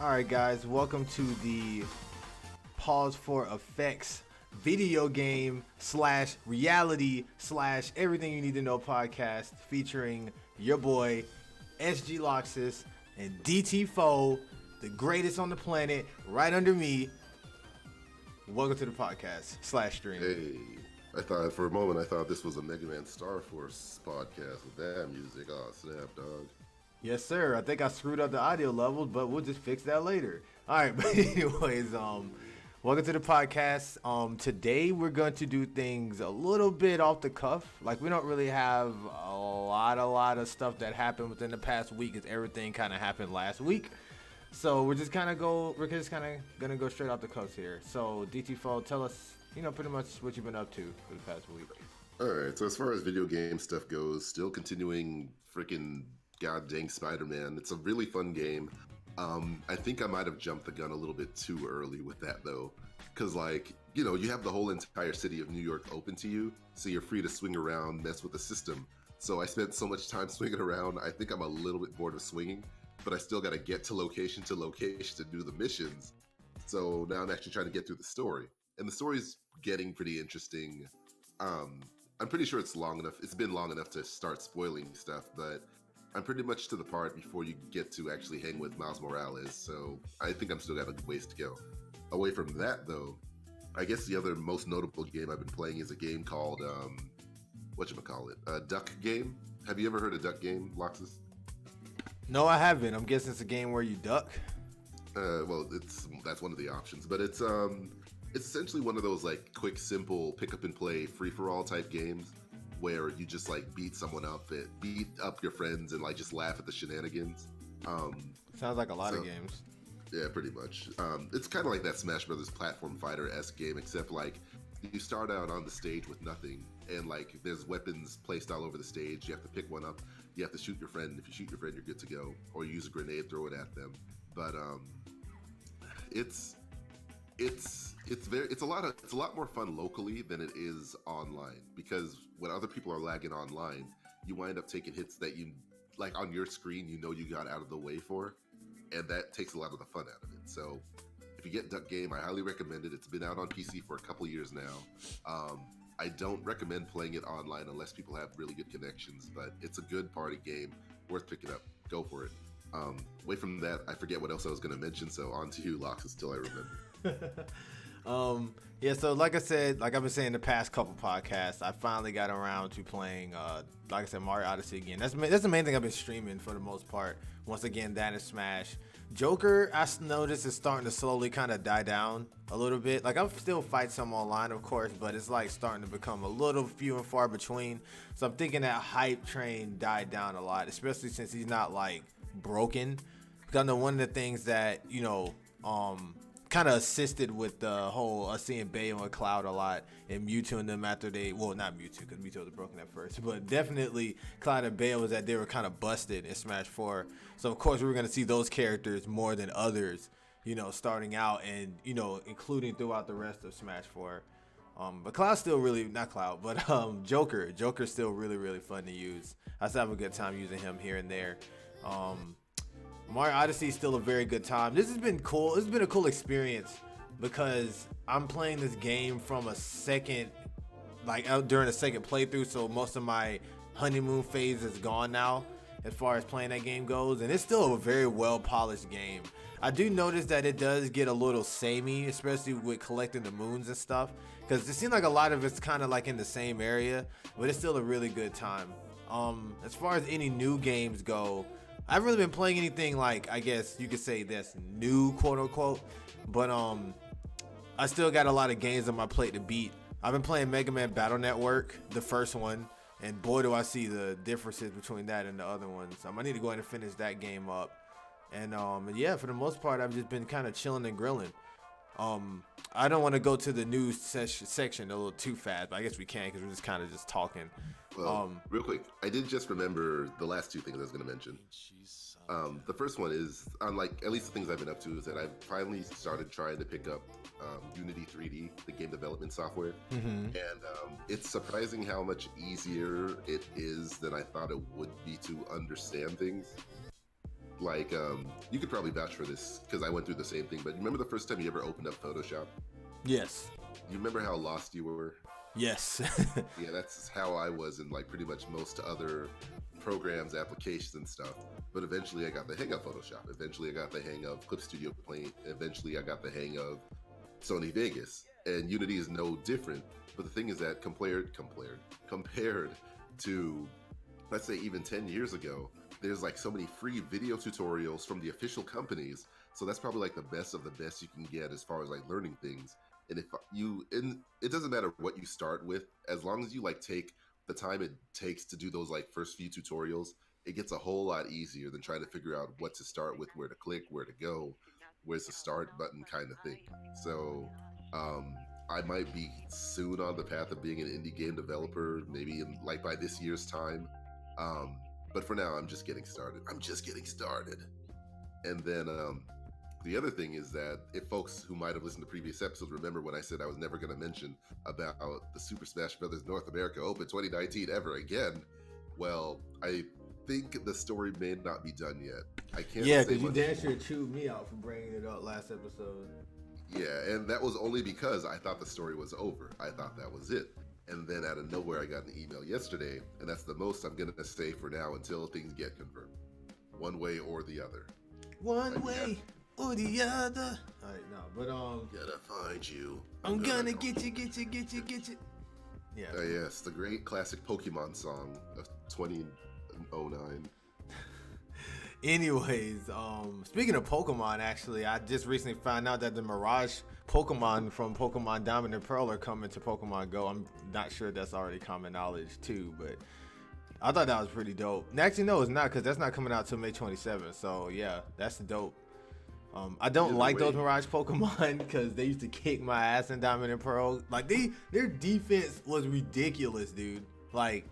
Alright guys, welcome to the P4FX video game / reality / everything you need to know podcast featuring your boy SG LoXus and DT-Faux, the greatest on the planet, right under me. Welcome to the podcast / stream. Hey, I thought for a moment this was a Mega Man Star Force podcast with that music. Oh snap, dog. Yes, sir. I think I screwed up the audio levels, but we'll just fix that later. All right, but anyways, welcome to the podcast. Today we're going to do things a little bit off the cuff. Like we don't really have a lot of stuff that happened within the past week, as everything kind of happened last week. So we're just kind of gonna go straight off the cuff here. So DT-Faux, tell us, pretty much what you've been up to for the past week. All right. So as far as video game stuff goes, still continuing freaking god dang Spider-Man. It's a really fun game. I think I might have jumped the gun a little bit too early with that though, because you have the whole entire city of New York open to you, so you're free to swing around, mess with the system. So I spent so much time swinging around. I think I'm a little bit bored of swinging, but I still got to get to location to do the missions. So now I'm actually trying to get through the story, and the story's getting pretty interesting. I'm pretty sure it's been long enough to start spoiling stuff, but I'm pretty much to the part before you get to actually hang with Miles Morales, so I think I'm still got a ways to go. Away from that, though, I guess the other most notable game I've been playing is a game called, Duck Game. Have you ever heard of Duck Game, LoXus? No, I haven't. I'm guessing it's a game where you duck. That's one of the options, but it's essentially one of those quick, simple, pick up and play, free for all type games, where you just beat someone up, beat up your friends, and just laugh at the shenanigans. Sounds like a lot of games. Yeah, pretty much. It's kind of like that Smash Brothers platform fighter-esque game, except you start out on the stage with nothing, and there's weapons placed all over the stage. You have to pick one up. You have to shoot your friend. If you shoot your friend, you're good to go. Or you use a grenade, throw it at them. But it's a lot more fun locally than it is online, because when other people are lagging online, you wind up taking hits that you on your screen you got out of the way for, and that takes a lot of the fun out of it. So if you get Duck Game, I highly recommend it. It's been out on PC for a couple years now. I don't recommend playing it online unless people have really good connections, but it's a good party game, worth picking up. Go for it. Away from that, I forget what else I was going to mention, so on to you, LoXus, till I remember. Yeah, so like I said, like I've been saying the past couple podcasts, I finally got around to playing, like I said, Mario Odyssey again. That's the main thing I've been streaming for the most part. Once again, that is Smash. Joker, I noticed, is starting to slowly kind of die down a little bit. I still fight some online, of course, but it's starting to become a little few and far between. So I'm thinking that hype train died down a lot, especially since he's not broken. Because I know one of the things that, kind of assisted with the whole seeing Bayo and Cloud a lot and Mewtwo and them after not Mewtwo, because Mewtwo was broken at first, but definitely Cloud and Bayo was that they were kind of busted in Smash 4. So of course we were going to see those characters more than others, starting out and, including throughout the rest of Smash 4. But Cloud's still Joker's still really, really fun to use. I still have a good time using him here and there. Mario Odyssey is still a very good time. This has been cool. This has been a cool experience because I'm playing this game from a second, during a second playthrough. So most of my honeymoon phase is gone now as far as playing that game goes. And it's still a very well polished game. I do notice that it does get a little samey, especially with collecting the moons and stuff, because it seems like a lot of it's kind of in the same area, but it's still a really good time. As far as any new games go, I haven't really been playing anything I guess you could say that's new, quote unquote, but I still got a lot of games on my plate to beat. I've been playing Mega Man Battle Network, the first one, and boy do I see the differences between that and the other ones. I need to go ahead and finish that game up. And yeah, for the most part, I've just been kind of chilling and grilling. I don't want to go to the news section a little too fast, but I guess we can because we're just kind of just talking. Well, real quick, I did just remember the last two things I was going to mention. The first one is, at least the things I've been up to, is that I've finally started trying to pick up Unity 3D, the game development software. Mm-hmm. And it's surprising how much easier it is than I thought it would be to understand things. Like, you could probably vouch for this because I went through the same thing. But remember the first time you ever opened up Photoshop? Yes. You remember how lost you were? Yes. Yeah, that's how I was in like pretty much most other programs, applications, and stuff. But eventually I got the hang of Photoshop. Eventually I got the hang of Clip Studio Paint. Eventually I got the hang of Sony Vegas. And Unity is no different. But the thing is that compared to, let's say, even 10 years ago, there's like so many free video tutorials from the official companies. So that's probably like the best of the best you can get as far as like learning things. And it doesn't matter what you start with, as long as you like take the time it takes to do those like first few tutorials, it gets a whole lot easier than trying to figure out what to start with, where to click, where to go, where's the start button kind of thing. So I might be soon on the path of being an indie game developer, maybe in like by this year's time. But for now, I'm just getting started. And then the other thing is that if folks who might have listened to previous episodes remember when I said I was never going to mention about the Super Smash Bros. North America Open 2019 ever again, well, I think the story may not be done yet. I can't. Yeah, because you damn sure chewed me out for bringing it up last episode. Yeah, and that was only because I thought the story was over. I thought that was it. And then out of nowhere, I got an email yesterday, and that's the most I'm going to say for now until things get confirmed. One way or the other. One way or the other. All right, no, but Gotta find you. I'm gonna get you. Yeah. Yes, the great classic Pokemon song of 2009. Anyways, speaking of Pokemon, actually, I just recently found out that the Mirage Pokemon from Pokemon Diamond and Pearl are coming to Pokemon Go. I'm not sure that's already common knowledge too, but I thought that was pretty dope. And actually, no, it's not, because that's not coming out till May 27th. So yeah, that's dope. I don't like those Mirage Pokemon because they used to kick my ass in Diamond and Pearl. Like their defense was ridiculous, dude. Like,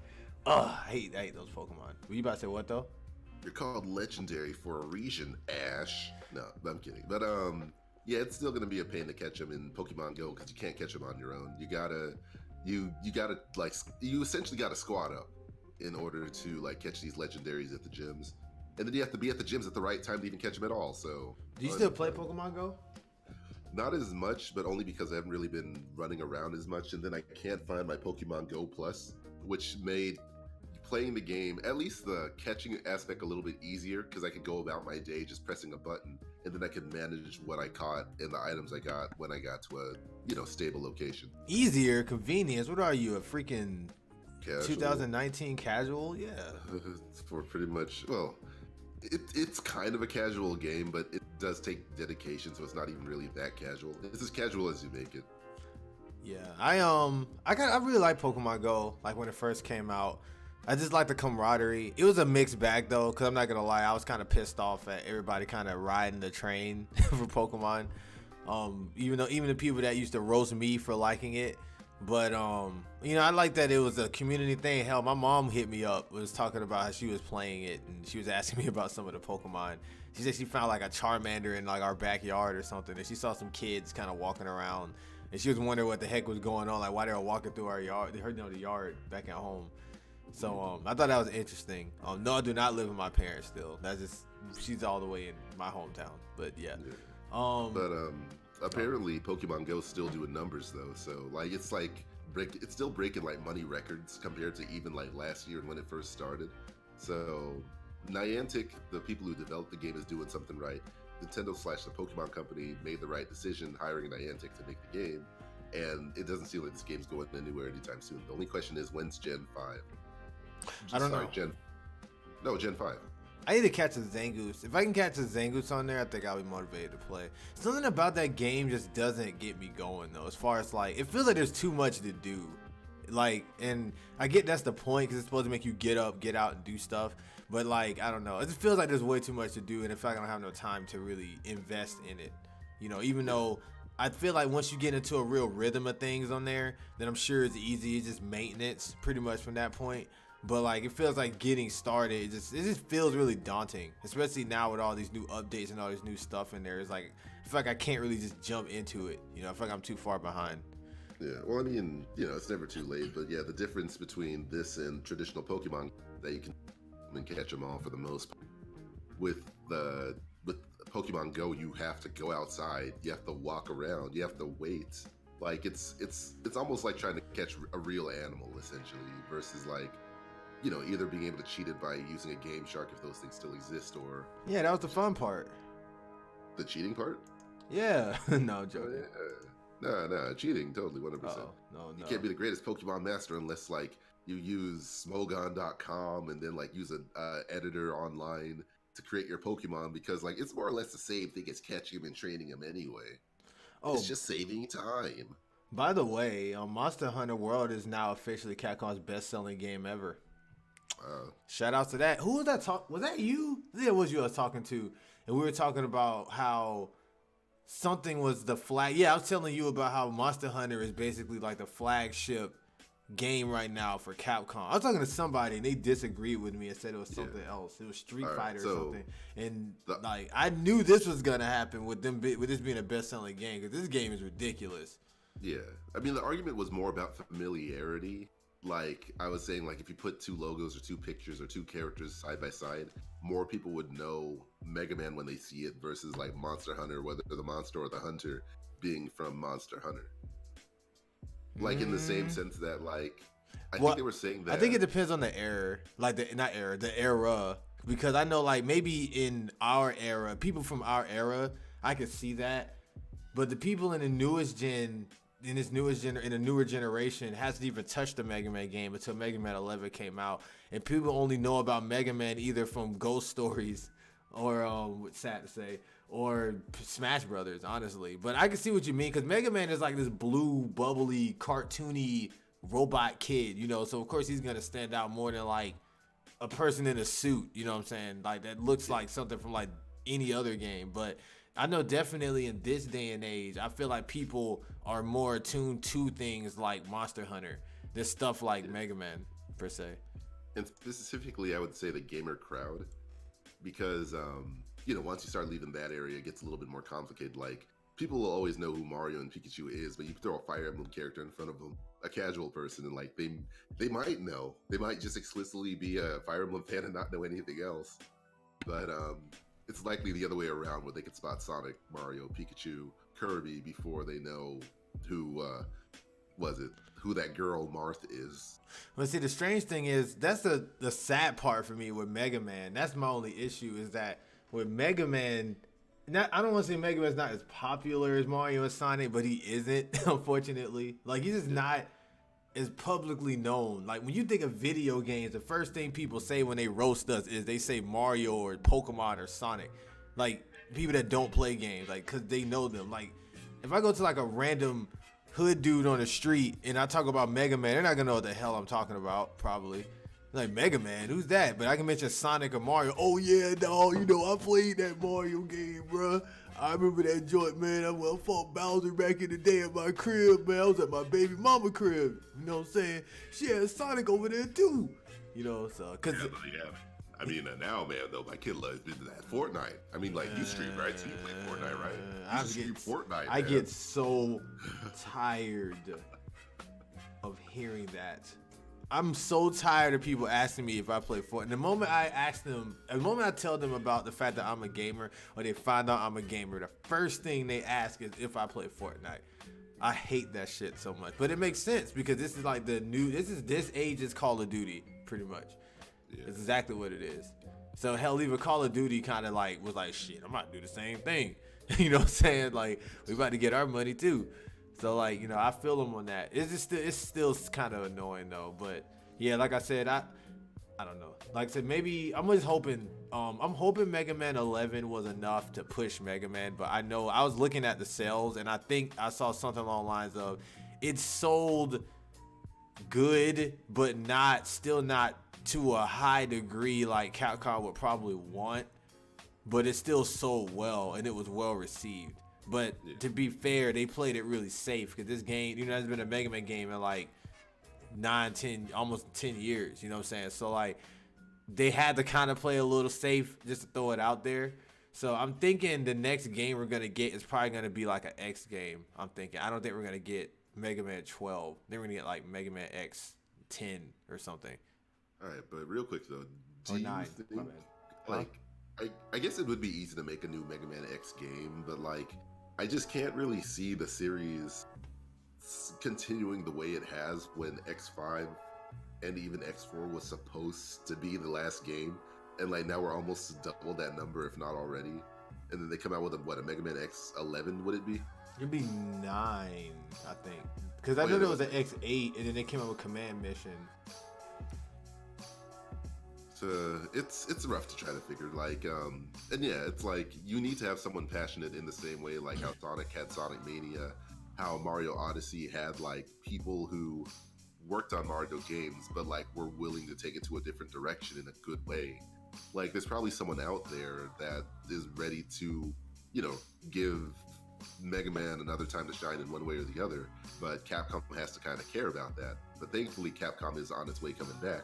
I hate those Pokemon. Were you about to say what though? You're called legendary for a reason, Ash. No, I'm kidding. But yeah, it's still gonna be a pain to catch them in Pokemon Go because you can't catch them on your own. You gotta like you essentially gotta squad up in order to like catch these legendaries at the gyms, and then you have to be at the gyms at the right time to even catch them at all. So do you still play Pokemon Go? Not as much, but only because I haven't really been running around as much, and then I can't find my Pokemon Go Plus, which made playing the game, at least the catching aspect, a little bit easier because I could go about my day just pressing a button, and then I could manage what I caught and the items I got when I got to a stable location. Easier, convenience. What are you, a freaking Casual. 2019 casual? Yeah. For pretty much, well, it's kind of a casual game, but it does take dedication, so it's not even really that casual. It's as casual as you make it. Yeah, I really like Pokemon Go. Like when it first came out, I just like the camaraderie. It was a mixed bag though, because I'm not gonna lie, I was kind of pissed off at everybody kind of riding the train for Pokemon. Even the people that used to roast me for liking it. But I like that it was a community thing. Hell, my mom hit me up, was talking about how she was playing it, and she was asking me about some of the Pokemon. She said she found like a Charmander in like our backyard or something, and she saw some kids kind of walking around, and she was wondering what the heck was going on, like why they were walking through our yard. They heard the yard back at home. So I thought that was interesting. No, I do not live with my parents still. That's just, she's all the way in my hometown. But yeah. Apparently Pokemon Go is still doing numbers though. So it's still breaking like money records compared to even like last year and when it first started. So Niantic, the people who developed the game, is doing something right. Nintendo / the Pokemon Company made the right decision hiring Niantic to make the game, and it doesn't seem like this game's going anywhere anytime soon. The only question is, when's Gen 5? I don't know. Gen 5. I need to catch a Zangoose. If I can catch a Zangoose on there, I think I'll be motivated to play. Something about that game just doesn't get me going though. As far as like, it feels like there's too much to do. Like, and I get that's the point because it's supposed to make you get up, get out, and do stuff. But like, I don't know. It just feels like there's way too much to do, and in fact, I don't have no time to really invest in it. Even though I feel like once you get into a real rhythm of things on there, then I'm sure it's easy. It's just maintenance pretty much from that point. But like, it feels like getting started, it just feels really daunting, especially now with all these new updates and all this new stuff in there. It's like, I feel like I can't really just jump into it. I feel like I'm too far behind. Yeah, well, I mean, it's never too late, but yeah, the difference between this and traditional Pokemon, that you can catch them all for the most part. with Pokemon Go, you have to go outside, you have to walk around, you have to wait. Like it's almost like trying to catch a real animal essentially, versus like, you know, either being able to cheat it by using a Game Shark if those things still exist, or Yeah, that was the fun part. the cheating part. Yeah, no joking. No, cheating totally 100%. No. You can't be the greatest Pokemon master unless like you use Smogon.com and then like use an editor online to create your Pokemon, because like it's more or less the same thing as catching them and training them anyway. Oh, It's just saving time. by the way, Monster Hunter World is now officially Capcom's best-selling game ever. Shout out to that. Who was that talk? Was that you? Yeah, it was you I was talking to. And we were talking about how something was the flag. Yeah, I was telling you about how Monster Hunter is basically like the flagship game right now for Capcom. I was talking to somebody and they disagreed with me and said it was something else. It was Street Fighter or something. And like I knew this was gonna happen with this being a best-selling game, because this game is ridiculous. Yeah, I mean the argument was more about familiarity. Like I was saying, like if you put two logos or two pictures or two characters side by side, more people would know Mega Man when they see it versus like Monster Hunter, whether the monster or the hunter being from Monster Hunter. Like in the same sense that like I think they were saying that. I think it depends on the era, like the era, because I know like maybe in our era, people from our era, I could see that, but the people in the newest gen. In a newer generation, hasn't even touched the Mega Man game until Mega Man 11 came out, and people only know about Mega Man either from Ghost Stories, or what's sad to say, or Smash Brothers, honestly. But I can see what you mean, because Mega Man is like this blue, bubbly, cartoony robot kid, you know. So of course he's gonna stand out more than like a person in a suit, you know what I'm saying? Like that looks like something from like any other game, but. I know definitely in this day and age, I feel like people are more attuned to things like Monster Hunter than stuff like Mega Man, per se. And specifically, I would say the gamer crowd, because, you know, once you start leaving that area, it gets a little bit more complicated. Like, people will always know who Mario and Pikachu is, but you throw a Fire Emblem character in front of them, a casual person, and, like, they might know. They might just explicitly be a Fire Emblem fan and not know anything else. But, it's likely the other way around, where they could spot Sonic, Mario, Pikachu, Kirby before they know who that girl Marth is. Well, see, the strange thing is that's the sad part for me with Mega Man. That's my only issue, is that with Mega Man, I don't want to say Mega Man's not as popular as Mario and Sonic, but he isn't, unfortunately. Like he's just not is publicly known. Like when you think of video games, the first thing people say when they roast us is they say Mario or Pokemon or Sonic. Like people that don't play games, like because they know them. Like if I go to like a random hood dude on the street and I talk about Mega Man, they're not gonna know what the hell I'm talking about, probably. Like Mega Man, who's that? But I can mention Sonic or Mario. Oh yeah, dog, you know I played that Mario game, bruh. I remember that joint, man. I fought Bowser back in the day at my crib, man. I was at my baby mama crib. You know what I'm saying? She had Sonic over there too. You know, so cause yeah. I mean, now, man, though, my kid loves that Fortnite. I mean, like you stream, right? So you play Fortnite, right? You stream Fortnite. I get so tired of hearing that. I'm so tired of people asking me if I play Fortnite. The moment I tell them about the fact that I'm a gamer, or they find out I'm a gamer, the first thing they ask is if I play Fortnite. I hate that shit so much. But it makes sense, because this is like this age is Call of Duty, pretty much. Yeah. It's exactly what it is. So hell, even Call of Duty kind of like was like, shit, I'm about to do the same thing. You know what I'm saying? Like, we about to get our money too. So like, you know, I feel them on that. It's still kind of annoying though. But yeah, like I said, I don't know. Like I said, maybe I'm just hoping. I'm hoping Mega Man 11 was enough to push Mega Man. But I know I was looking at the sales, and I think I saw something along the lines of it sold good, but still not to a high degree like Capcom would probably want. But it still sold well, and it was well received. But to be fair, they played it really safe, because this game, you know, has been a Mega Man game in like 9, 10, almost 10 years, you know what I'm saying? So like they had to kind of play a little safe just to throw it out there. So I'm thinking the next game we're going to get is probably going to be like an X game. I'm thinking. I don't think we're going to get Mega Man 12. Then we're going to get like Mega Man X 10 or something. All right, but real quick though, Or 9. Think, like I guess it would be easy to make a new Mega Man X game, but like, I just can't really see the series continuing the way it has when X5 and even X4 was supposed to be the last game, and like now we're almost double that number, if not already. And then they come out with a Mega Man X11? Would it be? It'd be 9, I think, because I know there was an X8, and then they came out with Command Mission. So it's rough to try to figure. Like, and yeah, it's like you need to have someone passionate in the same way, like how Sonic had Sonic Mania, how Mario Odyssey had like people who worked on Mario games, but like were willing to take it to a different direction in a good way. Like, there's probably someone out there that is ready to, you know, give Mega Man another time to shine in one way or the other, but Capcom has to kind of care about that. But thankfully, Capcom is on its way coming back,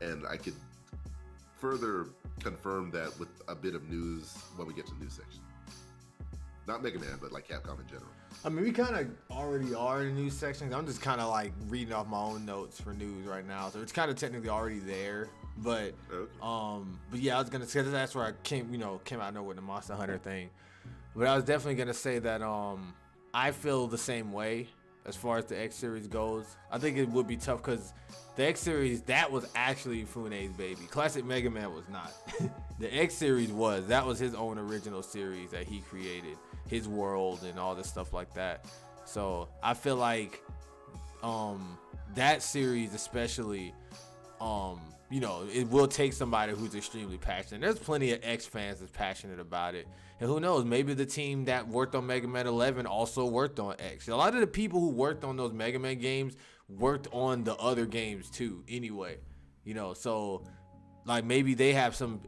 and I could further confirm that with a bit of news when we get to the news section. Not Mega Man, but like Capcom in general. I mean, we kind of already are in the news section. I'm just kind of like reading off my own notes for news right now, so it's kind of technically already there. But but yeah, I was gonna say that's where I came out of nowhere with the Monster Hunter thing. But I was definitely gonna say that I feel the same way as far as the X series goes. I think it would be tough because the X series, that was actually Fune's baby. Classic Mega Man was not. The X series that was his own original series that he created, his world and all this stuff like that. So I feel like that series especially, you know, it will take somebody who's extremely passionate. There's plenty of X fans that's passionate about it. And who knows, maybe the team that worked on Mega Man 11 also worked on X. A lot of the people who worked on those Mega Man games worked on the other games too anyway. You know, so like maybe they have some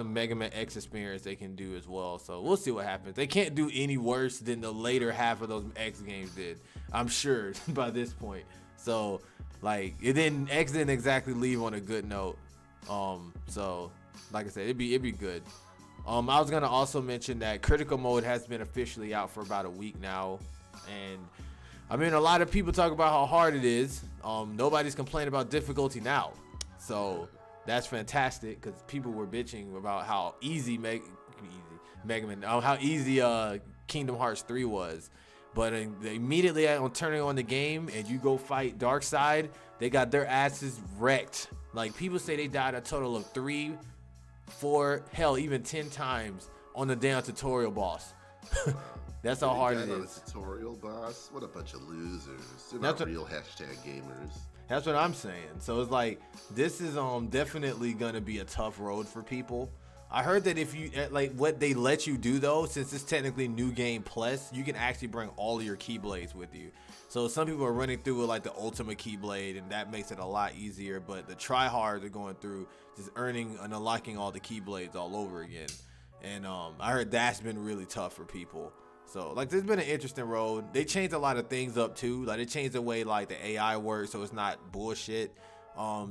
Mega Man X experience they can do as well. So we'll see what happens. They can't do any worse than the later half of those X games did, I'm sure, by this point. So like X didn't exactly leave on a good note. So like I said, it'd be good. I was gonna also mention that Critical Mode has been officially out for about a week now, and I mean a lot of people talk about how hard it is. Nobody's complaining about difficulty now, so that's fantastic because people were bitching about how easy Mega Man, how easy Kingdom Hearts 3 was. But immediately on turning on the game and you go fight Darkseid, they got their asses wrecked. Like, people say they died a total of 3, 4, hell, even 10 times on the damn tutorial boss. That's how hard it is. Tutorial boss? What a bunch of losers. They're not real hashtag gamers. That's what I'm saying. So it's like, this is definitely gonna be a tough road for people. I heard that if you like what they let you do though, since it's technically New Game Plus, you can actually bring all of your Keyblades with you. So some people are running through with like the Ultimate Keyblade, and that makes it a lot easier. But the tryhards are going through just earning and unlocking all the Keyblades all over again. And I heard that's been really tough for people. So like, there's been an interesting road. They changed a lot of things up too. Like, they changed the way like the AI works, so it's not bullshit.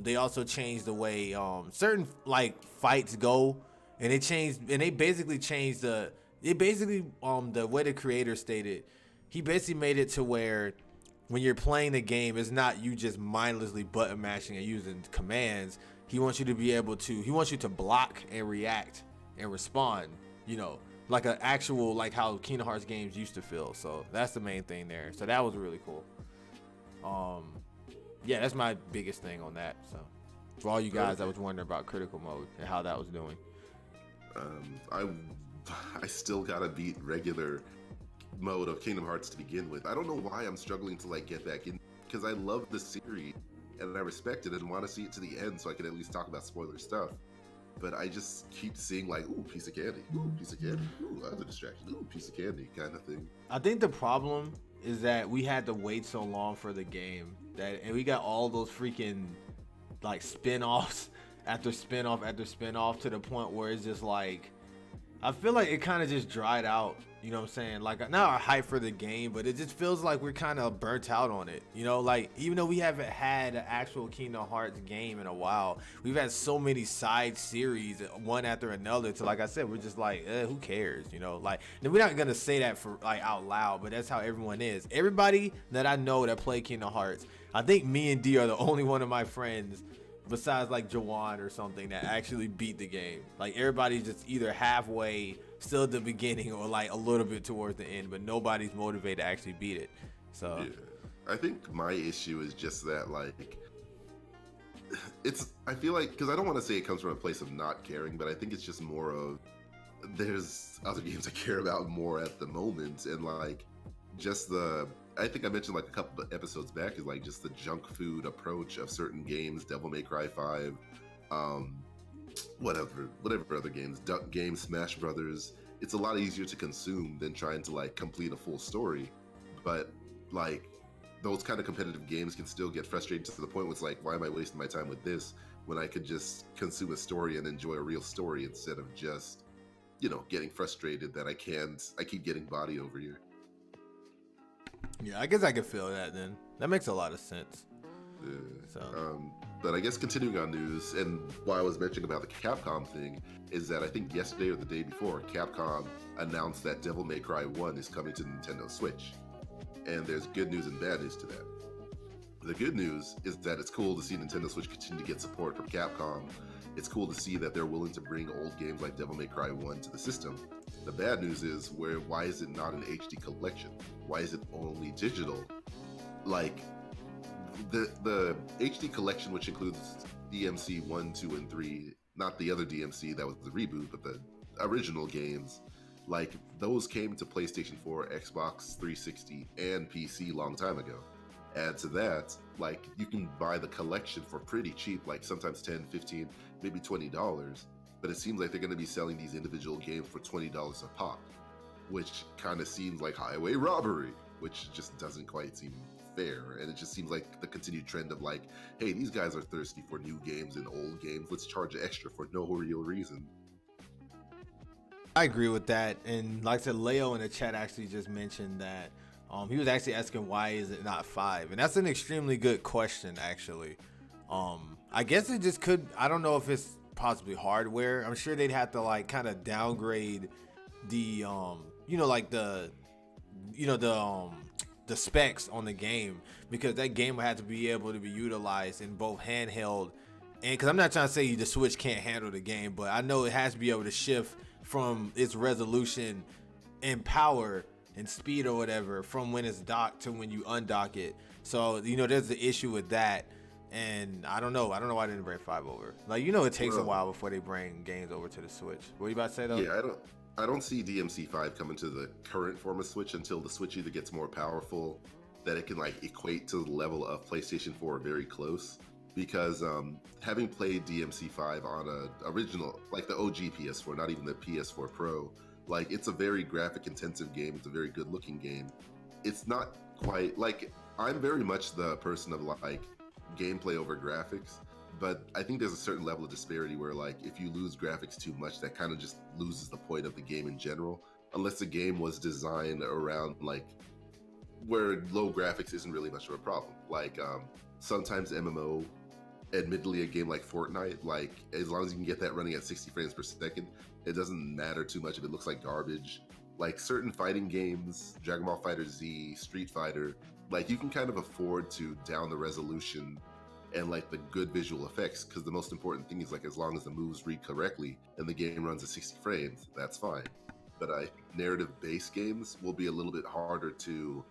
They also changed the way certain like fights go. And they basically changed the way the creator stated. He basically made it to where when you're playing the game, it's not you just mindlessly button mashing and using commands. He wants you to block and react and respond, you know, like an actual, like how Kingdom Hearts games used to feel. So that's the main thing there. So that was really cool. Yeah, that's my biggest thing on that. So for all you guys that was wondering about Critical Mode and how that was doing. I still gotta beat regular mode of Kingdom Hearts to begin with. I don't know why I'm struggling to like get back in, because I love the series and I respect it and want to see it to the end so I can at least talk about spoiler stuff. But I just keep seeing like, ooh, piece of candy, ooh, piece of candy, ooh, other distraction, ooh, piece of candy kind of thing. I think the problem is that we had to wait so long for the game and we got all those freaking like spin-offs after spin-off after spin-off to the point where it's just like, I feel like it kind of just dried out, you know what I'm saying? Like, not our hype for the game, but it just feels like we're kind of burnt out on it, you know? Like, even though we haven't had an actual Kingdom Hearts game in a while, we've had so many side series, one after another, to, like I said, we're just like, who cares, you know? Like, we're not gonna say that for like out loud, but that's how everyone is. Everybody that I know that play Kingdom Hearts, I think me and D are the only one of my friends besides like Jawan or something that actually beat the game. Like everybody's just either halfway, still at the beginning, or like a little bit towards the end, but nobody's motivated to actually beat it. So yeah, I think my issue is just that like I feel like, because I don't want to say it comes from a place of not caring, but I think it's just more of there's other games I care about more at the moment, and like just I think I mentioned like a couple of episodes back is like just the junk food approach of certain games, Devil May Cry 5, whatever other games, Duck Games, Smash Brothers. It's a lot easier to consume than trying to like complete a full story, but like those kind of competitive games can still get frustrating to the point where it's like, why am I wasting my time with this when I could just consume a story and enjoy a real story instead of just, getting frustrated that I keep getting body over here. Yeah, I guess I can feel that then. That makes a lot of sense. Yeah. So. But I guess continuing on news, and why I was mentioning about the Capcom thing, is that I think yesterday or the day before, Capcom announced that Devil May Cry 1 is coming to Nintendo Switch. And there's good news and bad news to that. The good news is that it's cool to see Nintendo Switch continue to get support from Capcom. It's cool to see that they're willing to bring old games like Devil May Cry 1 to the system. The bad news is why is it not an HD collection? Why is it only digital? Like, the HD collection, which includes DMC 1, 2, and 3, not the other DMC that was the reboot, but the original games, like those came to PlayStation 4, Xbox 360, and PC long time ago. Add to that, like you can buy the collection for pretty cheap, like sometimes $10, $15, maybe $20, but it seems like they're going to be selling these individual games for $20 a pop, which kind of seems like highway robbery, which just doesn't quite seem fair. And it just seems like the continued trend of like, hey, these guys are thirsty for new games and old games, let's charge extra for no real reason. I agree with that, and like I said, Leo in the chat actually just mentioned that he was actually asking why is it not 5, and that's an extremely good question actually. I guess it just could, I don't know if it's possibly hardware. I'm sure they'd have to like kind of downgrade the the specs on the game, because that game would have to be able to be utilized in both handheld, and because I'm not trying to say the Switch can't handle the game, but I know it has to be able to shift from its resolution and power and speed or whatever from when it's docked to when you undock it. So there's the issue with that, and I don't know why they didn't bring 5 over. Like it takes a while before they bring games over to the Switch. What are you about to say though? Yeah, I don't see DMC 5 coming to the current form of Switch until the Switch either gets more powerful, that it can like equate to the level of PlayStation 4 very close. Because having played DMC 5 on a original, like the OG PS4, not even the PS4 Pro, like it's a very graphic intensive game. It's a very good looking game. It's not quite like, I'm very much the person of like gameplay over graphics, but I think there's a certain level of disparity where like if you lose graphics too much, that kind of just loses the point of the game in general, unless the game was designed around like where low graphics isn't really much of a problem. Like sometimes MMO, admittedly a game like Fortnite, like as long as you can get that running at 60 frames per second, it doesn't matter too much if it looks like garbage. Like certain fighting games, Dragon Ball Fighter Z, Street Fighter, like you can kind of afford to down the resolution and like the good visual effects, because the most important thing is like as long as the moves read correctly and the game runs at 60 frames, that's fine. But narrative based games will be a little bit harder to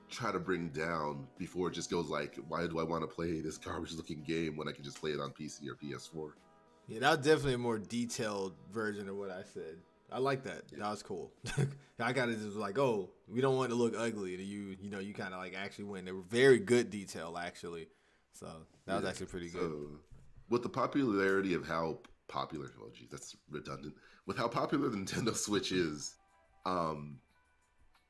try to bring down before it just goes like, why do I want to play this garbage looking game when I can just play it on PC or PS4? Yeah, that was definitely a more detailed version of what I said. I like that. Yeah. That was cool. I kind of just was like, oh, we don't want it to look ugly. And you kind of like actually went. They were very good detail actually. So that was actually pretty good. With the popularity of how popular, oh geez, that's redundant. With how popular the Nintendo Switch is,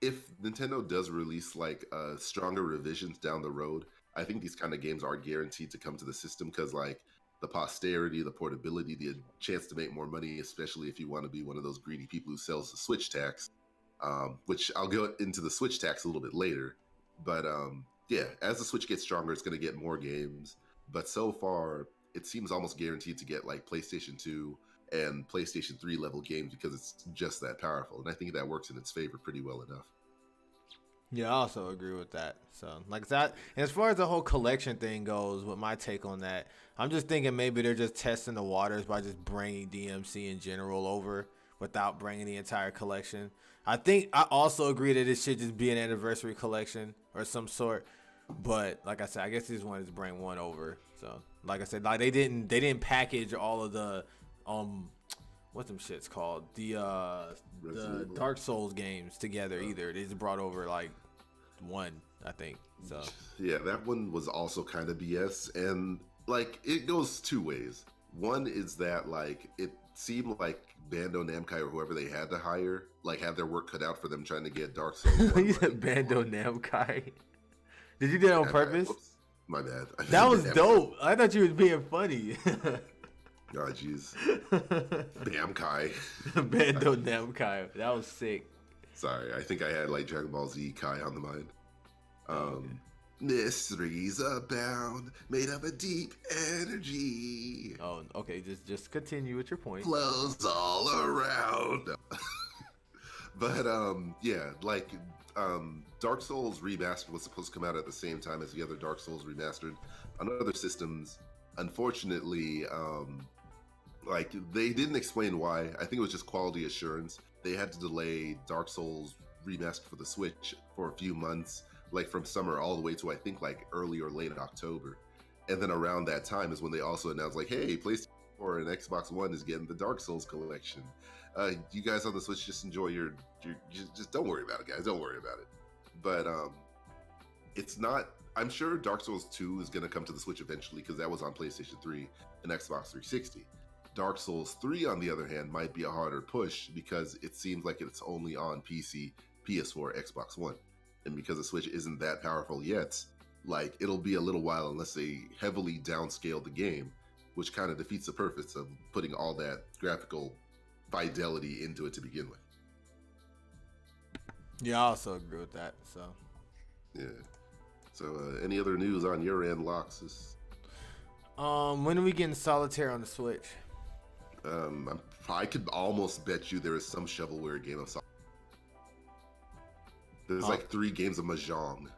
if Nintendo does release like stronger revisions down the road, I think these kind of games are guaranteed to come to the system, because like the posterity, the portability, the chance to make more money, especially if you want to be one of those greedy people who sells the Switch tax, which I'll go into the Switch tax a little bit later. But yeah, as the Switch gets stronger, it's going to get more games. But so far, it seems almost guaranteed to get like PlayStation 2 and PlayStation 3 level games, because it's just that powerful. And I think that works in its favor pretty well enough. Yeah, I also agree with that. So, like that, and as far as the whole collection thing goes, with my take on that, I'm just thinking maybe they're just testing the waters by just bringing DMC in general over without bringing the entire collection. I think I also agree that it should just be an anniversary collection or some sort. But like I said, I guess they just wanted to bring one over. So, like I said, like they didn't package all of the um what's them shits called? The Dark Souls games together either. They just brought over like one, I think. So Yeah, that one was also kind of BS, and like it goes two ways. One is that like it seemed like Bando Namkai or whoever they had to hire like had their work cut out for them trying to get Dark Souls 1 you right. said Bando Namkai. Did you do that on purpose? Whoops. My bad. That was dope. I thought you was being funny. Oh jeez. Namkai. Bando Namkai. That was sick. Sorry, I think I had like Dragon Ball Z Kai on the mind. Mysteries abound, made of a deep energy. Oh, okay. Just continue with your point. Flows all around. But yeah, like Dark Souls Remastered was supposed to come out at the same time as the other Dark Souls Remastered on other systems. Unfortunately, like they didn't explain why. I think it was just quality assurance. They had to delay Dark Souls Remastered for the Switch for a few months, like from summer all the way to I think like early or late October. And then around that time is when they also announced like, hey, PlayStation 4 and Xbox One is getting the Dark Souls collection. You guys on the Switch just enjoy your just don't worry about it, guys. Don't worry about it. But it's not. I'm sure Dark Souls 2 is going to come to the Switch eventually because that was on PlayStation 3 and Xbox 360. Dark Souls 3, on the other hand, might be a harder push because it seems like it's only on PC, PS4, Xbox One. And because the Switch isn't that powerful yet, like it'll be a little while unless they heavily downscale the game, which kind of defeats the purpose of putting all that graphical fidelity into it to begin with. Yeah, I also agree with that. So yeah. So any other news on your end, LoXus? when are we getting Solitaire on the Switch? I could almost bet you there is some shovelware game of Solitaire. There's like 3 games of Mahjong.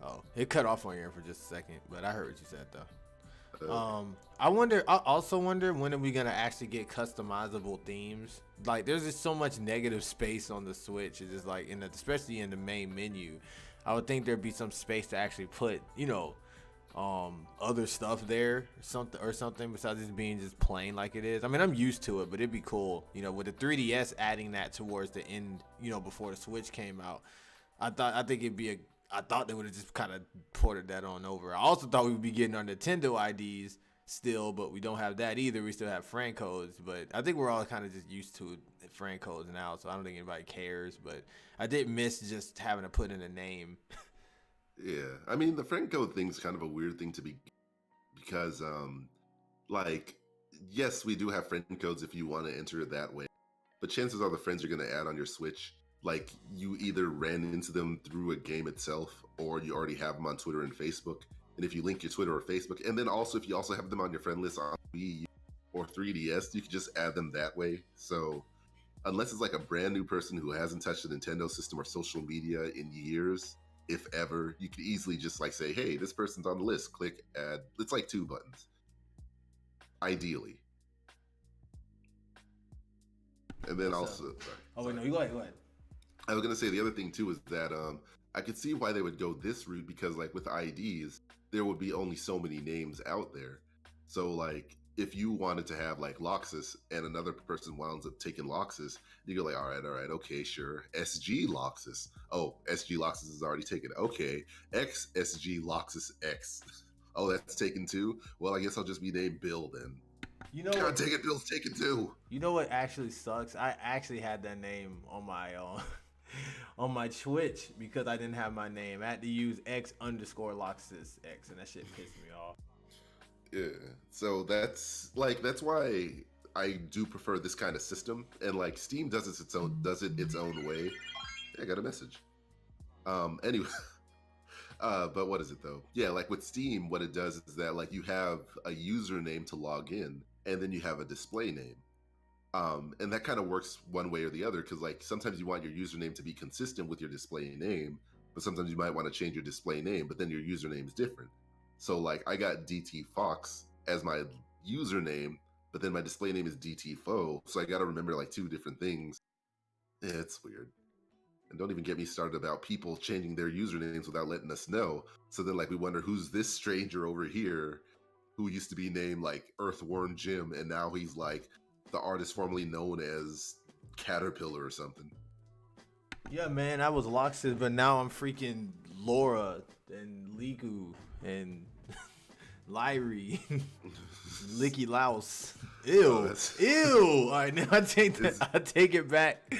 Oh, it cut off on here for just a second, but I heard what you said though. I also wonder when are we gonna actually get customizable themes? Like, there's just so much negative space on the Switch. It's just like especially in the main menu. I would think there'd be some space to actually put, other stuff there or something besides just being just plain like it is. I mean, I'm used to it, but it'd be cool, with the 3DS adding that towards the end, before the Switch came out. I thought they would have just kind of ported that on over. I also thought we would be getting our Nintendo IDs still, but we don't have that either. We still have friend codes, but I think we're all kind of just used to friend codes now, so I don't think anybody cares. But I did miss just having to put in a name. Yeah, I mean the friend code thing's kind of a weird thing to be, because like yes, we do have friend codes if you want to enter it that way, but chances are the friends you're going to add on your Switch, like you either ran into them through a game itself or you already have them on Twitter and Facebook. And if you link your Twitter or Facebook, and then also if you also have them on your friend list on Wii or 3DS, you can just add them that way. So unless it's like a brand new person who hasn't touched a Nintendo system or social media in years, if ever, you could easily just like say, hey, this person's on the list, click add. It's like 2 buttons, ideally. And then also, sorry. Oh wait, no, you go ahead. I was gonna say the other thing too is that I could see why they would go this route, because like with IDs, there would be only so many names out there. So like if you wanted to have like LoXus and another person winds up taking LoXus, you go like, all right, okay, sure. SG LoXus. Oh, SG LoXus is already taken. Okay, X SG LoXus X. Oh, that's taken too. Well, I guess I'll just be named Bill then. God dang it, Bill's taken too. You know what actually sucks? I actually had that name on my on my Twitch because I didn't have my name. I had to use X_LoXus X, and that shit pissed me off. Yeah, so that's why I do prefer this kind of system, and like Steam does it its own way. I got a message. Anyway, but what is it though? Yeah, like with Steam, what it does is that like you have a username to log in, and then you have a display name. And that kind of works one way or the other, because like sometimes you want your username to be consistent with your display name, but sometimes you might want to change your display name, but then your username is different. So like I got DT-Faux as my username, but then my display name is DT-Faux, so I got to remember like two different things. Yeah, it's weird. And don't even get me started about people changing their usernames without letting us know. So then like we wonder who's this stranger over here who used to be named like Earthworm Jim, and now he's like the artist formerly known as Caterpillar or something. Yeah, man, I was LoXus, but now I'm freaking Laura and Liku and Lyrie, Licky Louse. Ew, Oh, ew. All right, now I take that. I take it back.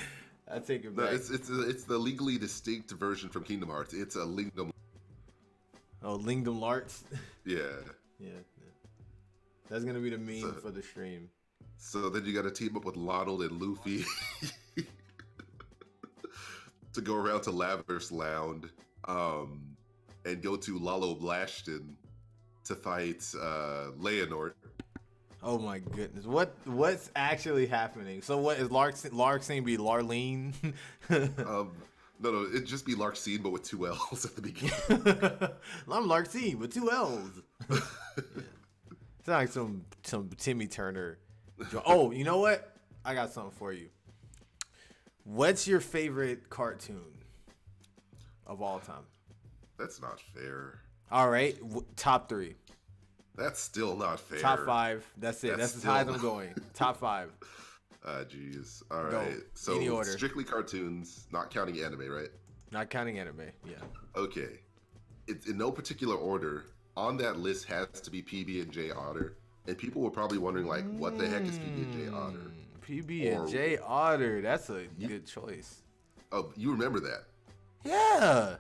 I take it No, back. it's the legally distinct version from Kingdom Hearts. It's a Lingdom. Oh, Lingdom Larts. Yeah. Yeah. That's gonna be the meme for the stream. So then you got to team up with Lottle and Luffy to go around to Lavish Lound, and go to Lalo Blashton to fight Leonort. Oh my goodness, what's actually happening? So what is Larxene be Larlene? No, it'd just be Larxene, but with two L's at the beginning. I'm Larxene with two L's. Yeah. It's like some Timmy Turner. Oh, you know what? I got something for you. What's your favorite cartoon of all time? That's not fair. All right, top 3. That's still not fair. Top 5. That's it. That's as high as I'm going. Top 5. Jeez. All Go. right. So Any order. strictly cartoons, not counting anime, right? Not counting anime. Yeah. Okay. It's in no particular order. On that list has to be PB&J Otter. And people were probably wondering, like, what the heck is PB&J Otter? PB&J Otter. That's a good choice. Oh, you remember that? Yeah.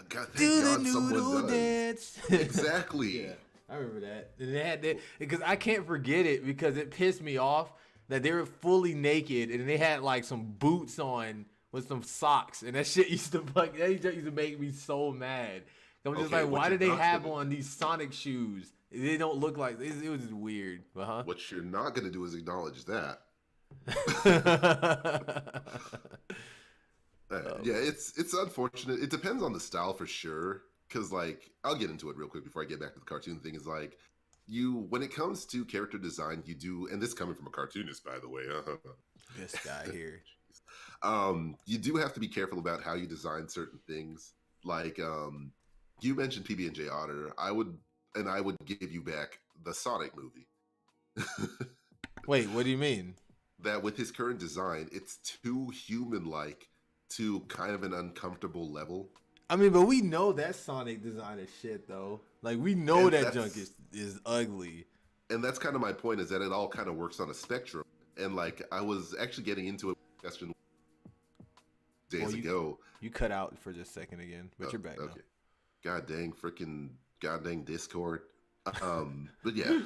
God, thank Do the God someone noodle does. dance. Exactly. Yeah, I remember that. And they had that because I can't forget it because it pissed me off that they were fully naked and they had like some boots on with some socks, and that shit used to make me so mad. I'm just like, why did they have on these Sonic shoes? They don't look like it was just weird. Uh-huh. What you're not going to do is acknowledge that. Yeah, it's unfortunate. It depends on the style for sure. Because, like, I'll get into it real quick before I get back to the cartoon thing. Is like, when it comes to character design, you do, and this coming from a cartoonist, by the way. This guy here. You do have to be careful about how you design certain things. Like, you mentioned PB&J Otter. I would give you back the Sonic movie. Wait, what do you mean? That with his current design, it's too human-like to kind of an uncomfortable level. I mean, but we know that Sonic design is shit, though. Like, we know that junk is ugly. And that's kind of my point, is that it all kind of works on a spectrum. And, like, I was actually getting into a question days ago. You cut out for just a second again, but you're back now. God dang Discord. But yeah.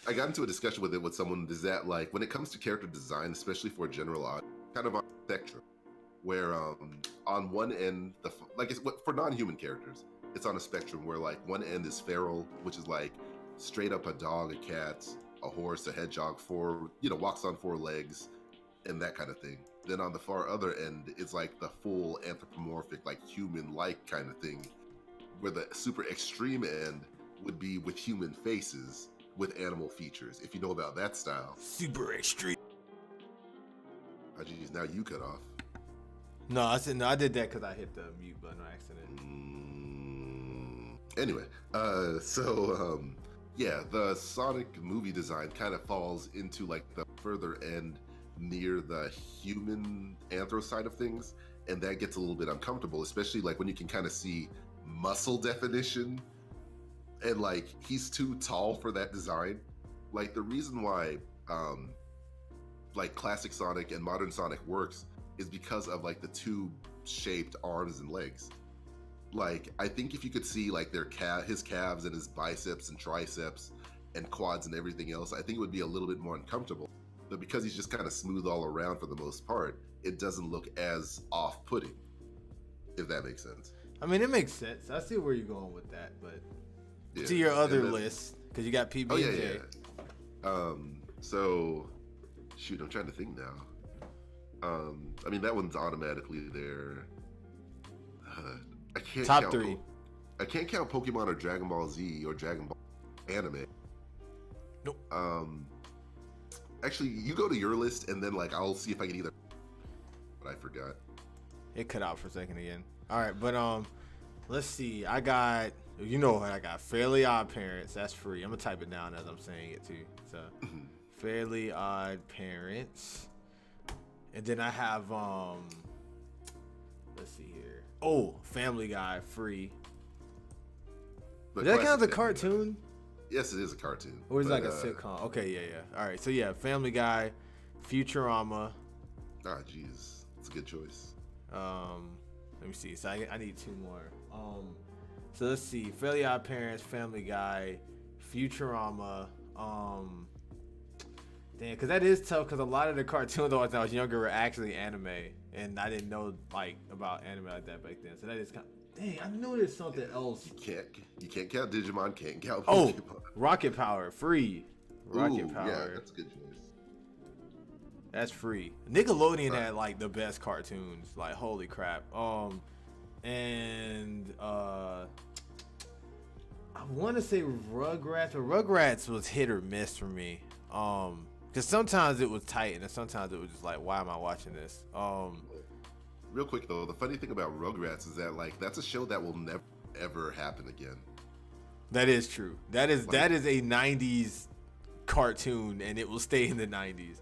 I got into a discussion with it with someone, is that, like, when it comes to character design, especially for a general audience, kind of on a spectrum, where on one end, for non-human characters, it's on a spectrum where, like, one end is feral, which is like straight up a dog, a cat, a horse, a hedgehog, walks on 4 legs, and that kind of thing. Then on the far other end, it's like the full anthropomorphic, like human-like kind of thing, where the super extreme end would be with human faces with animal features, if you know about that style. Super extreme. Oh, geez, now you cut off. No, I did that because I hit the mute button on accident. Anyway, yeah, the Sonic movie design kind of falls into like the further end near the human anthro side of things, and that gets a little bit uncomfortable, especially like when you can kind of see muscle definition, and like he's too tall for that design. Like the reason why like classic Sonic and modern Sonic works is because of like the tube-shaped arms and legs. Like, I think if you could see like his calves and his biceps and triceps and quads and everything else, I think it would be a little bit more uncomfortable. But because he's just kind of smooth all around for the most part, it doesn't look as off-putting, if that makes sense. I mean, it makes sense. I see where you're going with that, but Yeah. to your other list, because you got PB&J. Oh, yeah. So, shoot, I'm trying to think now. I mean, that one's automatically there. I can't Top count 3. I can't count Pokemon or Dragon Ball Z or Dragon Ball anime. Nope. Actually, you go to your list and then like I'll see if I can either. But I forgot. It cut out for a second again. All right, but let's see. I got, you know what I got? Fairly Odd Parents. That's free. I'm gonna type it down as I'm saying it too. So, Fairly Odd Parents, and then I have let's see here. Oh, Family Guy free. But Does that count as a classic cartoon? Yes, it is a cartoon. Or is it like a sitcom? Okay, yeah. All right, so yeah, Family Guy, Futurama. Ah, jeez, it's a good choice. Let me see. So I need 2 more. So let's see. Fairly Odd Parents, Family Guy, Futurama. Damn, because that is tough. Because a lot of the cartoons when I was younger were actually anime, and I didn't know like about anime like that back then. So that is kind of. Dang, I knew there's something else. You can't count Digimon. Can't count Oh, Pokemon. Rocket Power, free. Rocket Ooh, Power. Yeah, that's a good choice. That's free. Nickelodeon had like the best cartoons. Like holy crap. And I want to say Rugrats, but Rugrats was hit or miss for me. Because sometimes it was tight, and then sometimes it was just like, why am I watching this? Real quick though, the funny thing about Rugrats is that like that's a show that will never ever happen again. That is true. That is a 90s cartoon, and it will stay in the 90s.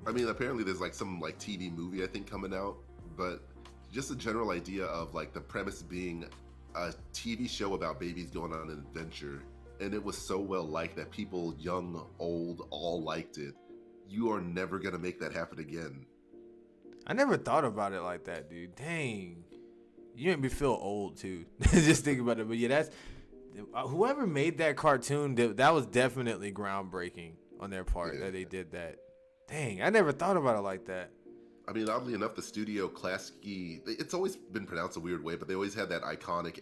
I mean, apparently there's like some like TV movie I think coming out, but just a general idea of like the premise being a TV show about babies going on an adventure, and it was so well liked that people, young, old, all liked it. You are never gonna make that happen again. I never thought about it like that, dude. Dang. You made me feel old, too. Just think about it. But yeah, that's... whoever made that cartoon, that was definitely groundbreaking on their part that they did that. Dang, I never thought about it like that. I mean, oddly enough, the studio Klasky, it's always been pronounced a weird way, but they always had that iconic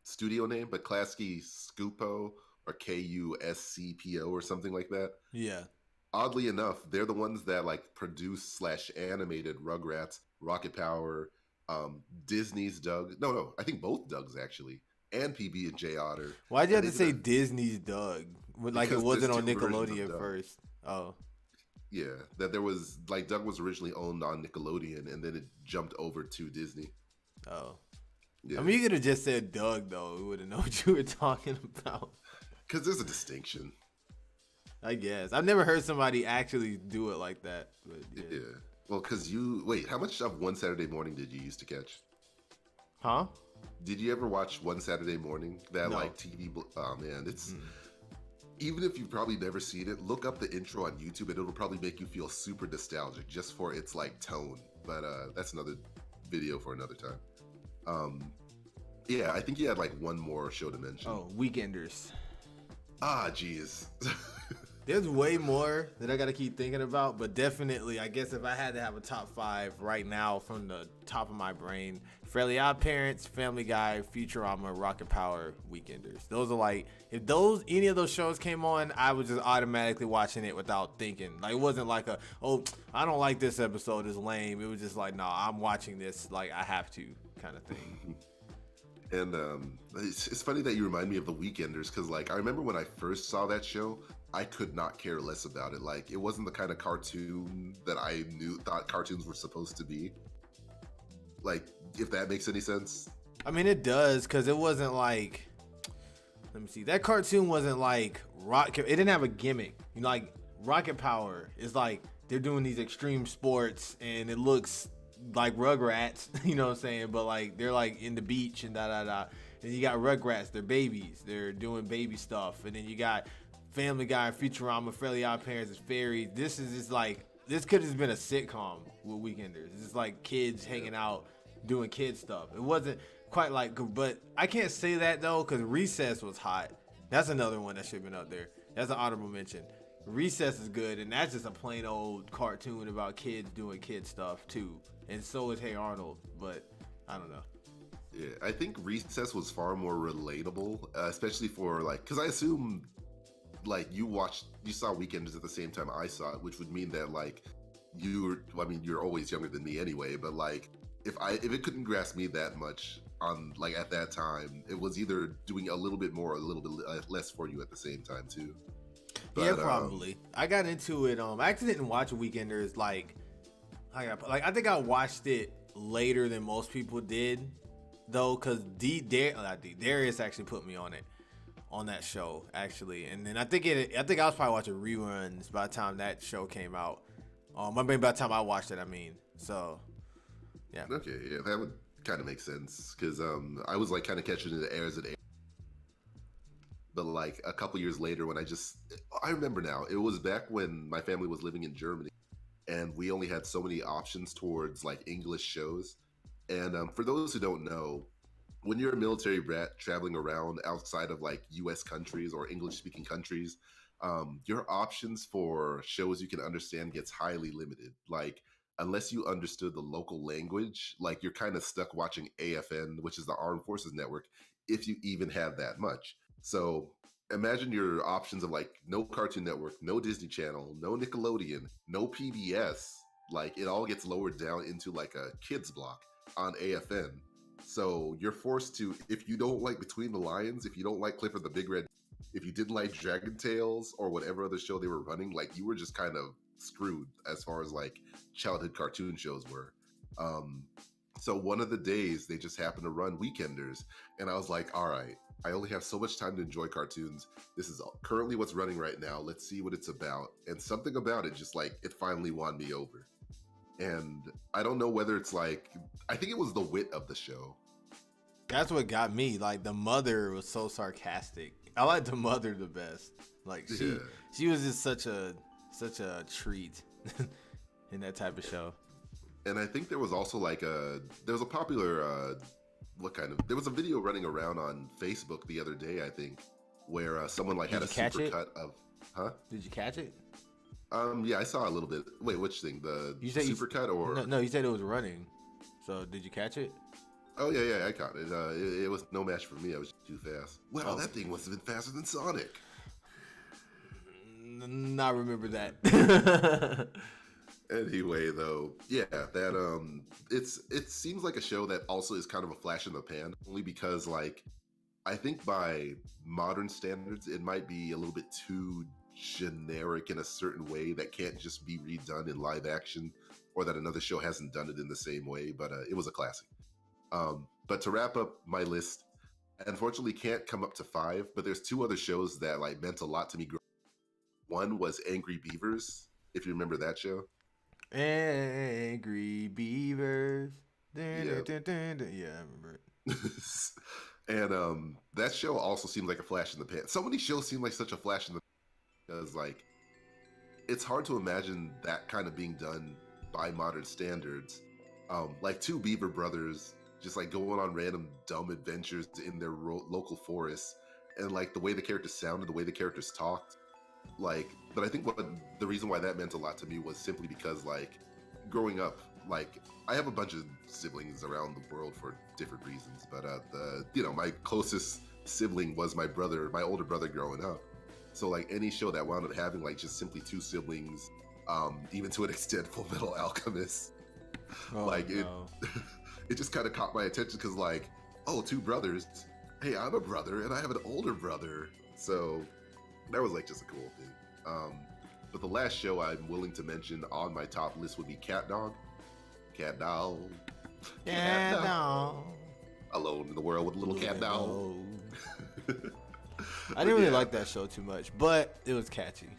studio name, but Klasky Scupo or Kuscpo or something like that. Yeah. Oddly enough, they're the ones that like produced / animated Rugrats, Rocket Power, Disney's Doug. No, I think both Dougs actually, and PB and J Otter. Why'd you have to say Disney's Doug? Like it wasn't on Nickelodeon first. Oh. Yeah, that there was like Doug was originally owned on Nickelodeon, and then it jumped over to Disney. Oh. Yeah. I mean, you could have just said Doug though. We would have known what you were talking about. Because there's a distinction. I guess I've never heard somebody actually do it like that. But yeah. Well, because how much of One Saturday Morning did you used to catch? Huh? Did you ever watch One Saturday Morning? That No. like TV? Oh man, it's even if you've probably never seen it, look up the intro on YouTube, and it'll probably make you feel super nostalgic just for its like tone. But that's another video for another time. Yeah, I think you had like one more show to mention. Oh, Weekenders. Ah, geez. There's way more that I gotta keep thinking about, but definitely, I guess if I had to have a top 5 right now from the top of my brain, Fairly Odd Parents, Family Guy, Futurama, Rocket Power, Weekenders. Those are like, if any of those shows came on, I was just automatically watching it without thinking. Like, it wasn't like I don't like this episode, it's lame. It was just like, no, I'm watching this, like, I have to kind of thing. And it's funny that you remind me of the Weekenders, because like I remember when I first saw that show, I could not care less about it. Like it wasn't the kind of cartoon that I thought cartoons were supposed to be. Like, if that makes any sense. I mean, it does, because it wasn't like, let me see, that cartoon wasn't like it didn't have a gimmick. You know, like Rocket Power is like they're doing these extreme sports and it looks like Rugrats, you know what I'm saying? But like they're like in the beach and da. And you got Rugrats, they're babies, they're doing baby stuff. And then you got Family Guy, Futurama, Fairly Odd Parents, is fairies. This is just like, this could have been a sitcom with Weekenders. It's just like kids hanging out doing kid stuff. It wasn't quite like, but I can't say that though, because Recess was hot. That's another one that should have been up there. That's an honorable mention. Recess is good, and that's just a plain old cartoon about kids doing kid stuff too. And so is Hey Arnold, but I don't know. Yeah, I think Recess was far more relatable, especially for like, because I assume like you saw Weekenders at the same time I saw it, which would mean that like you're always younger than me anyway, but like if it couldn't grasp me that much on like at that time, it was either doing a little bit more or a little bit less for you at the same time too. But, yeah, probably. I got into it. I actually didn't watch Weekenders I think I watched it later than most people did, though, because Darius actually put me on it, on that show actually, and then I think I was probably watching reruns by the time that show came out. I mean, by the time I watched it, I mean, so yeah. Okay, yeah, that would kind of make sense because I was like kind of catching it as it aired. But like a couple years later, when I remember now, it was back when my family was living in Germany, and we only had so many options towards like English shows. And for those who don't know, when you're a military brat traveling around outside of like U.S. countries or English-speaking countries, your options for shows you can understand gets highly limited. Like unless you understood the local language, like you're kind of stuck watching AFN, which is the Armed Forces Network, if you even have that much. So imagine your options of like no Cartoon Network, no Disney Channel, no Nickelodeon, no PBS. Like it all gets lowered down into like a kids block on AFN. So you're forced to, if you don't like Between the Lions, if you don't like Clifford the Big Red, if you didn't like Dragon Tales or whatever other show they were running, like you were just kind of screwed as far as like childhood cartoon shows were. So one of the days they just happened to run Weekenders, and I was like, all right, I only have so much time to enjoy cartoons. This is currently what's running right now. Let's see what it's about. And something about it just like, it finally won me over. And I don't know whether it's like, I think it was the wit of the show. That's what got me. Like the mother was so sarcastic. I like the mother the best. Like she was just such a treat in that type of show. And I think there was also like there was a popular there was a video running around on Facebook the other day, I think, where someone like had a supercut of Did you catch it? Yeah, I saw a little bit. Wait, which thing? The supercut or no? You said it was running. So did you catch it? Oh yeah, I caught it. It was no match for me. I was too fast. Well, that thing must have been faster than Sonic. Not remember that. Anyway, though, yeah, that it seems like a show that also is kind of a flash in the pan, only because like I think by modern standards it might be a little bit too generic in a certain way that can't just be redone in live action, or that another show hasn't done it in the same way. But it was a classic. But to wrap up my list, I unfortunately can't come up to 5, but there's 2 other shows that like meant a lot to me. One was Angry Beavers, if you remember that show. Angry Beavers. Yeah, I remember it. And that show also seemed like a flash in the pan. So many shows seem like such a flash in the pan because like it's hard to imagine that kind of being done by modern standards. Like 2 beaver brothers just like going on random dumb adventures in their local forests, and like the way the characters sounded, the way the characters talked, like. But I think the reason why that meant a lot to me was simply because like growing up, like I have a bunch of siblings around the world for different reasons, but my closest sibling was my older brother growing up. So like any show that wound up having like just simply 2 siblings, even to an extent Full Metal Alchemist, it just kind of caught my attention because like, oh, 2 brothers, hey, I'm a brother and I have an older brother, so that was like just a cool thing. But the last show I'm willing to mention on my top list would be Cat Dog. Cat Dog. Cat Dog. Alone in the world with a little cat dog. I didn't really like that show too much, but it was catchy.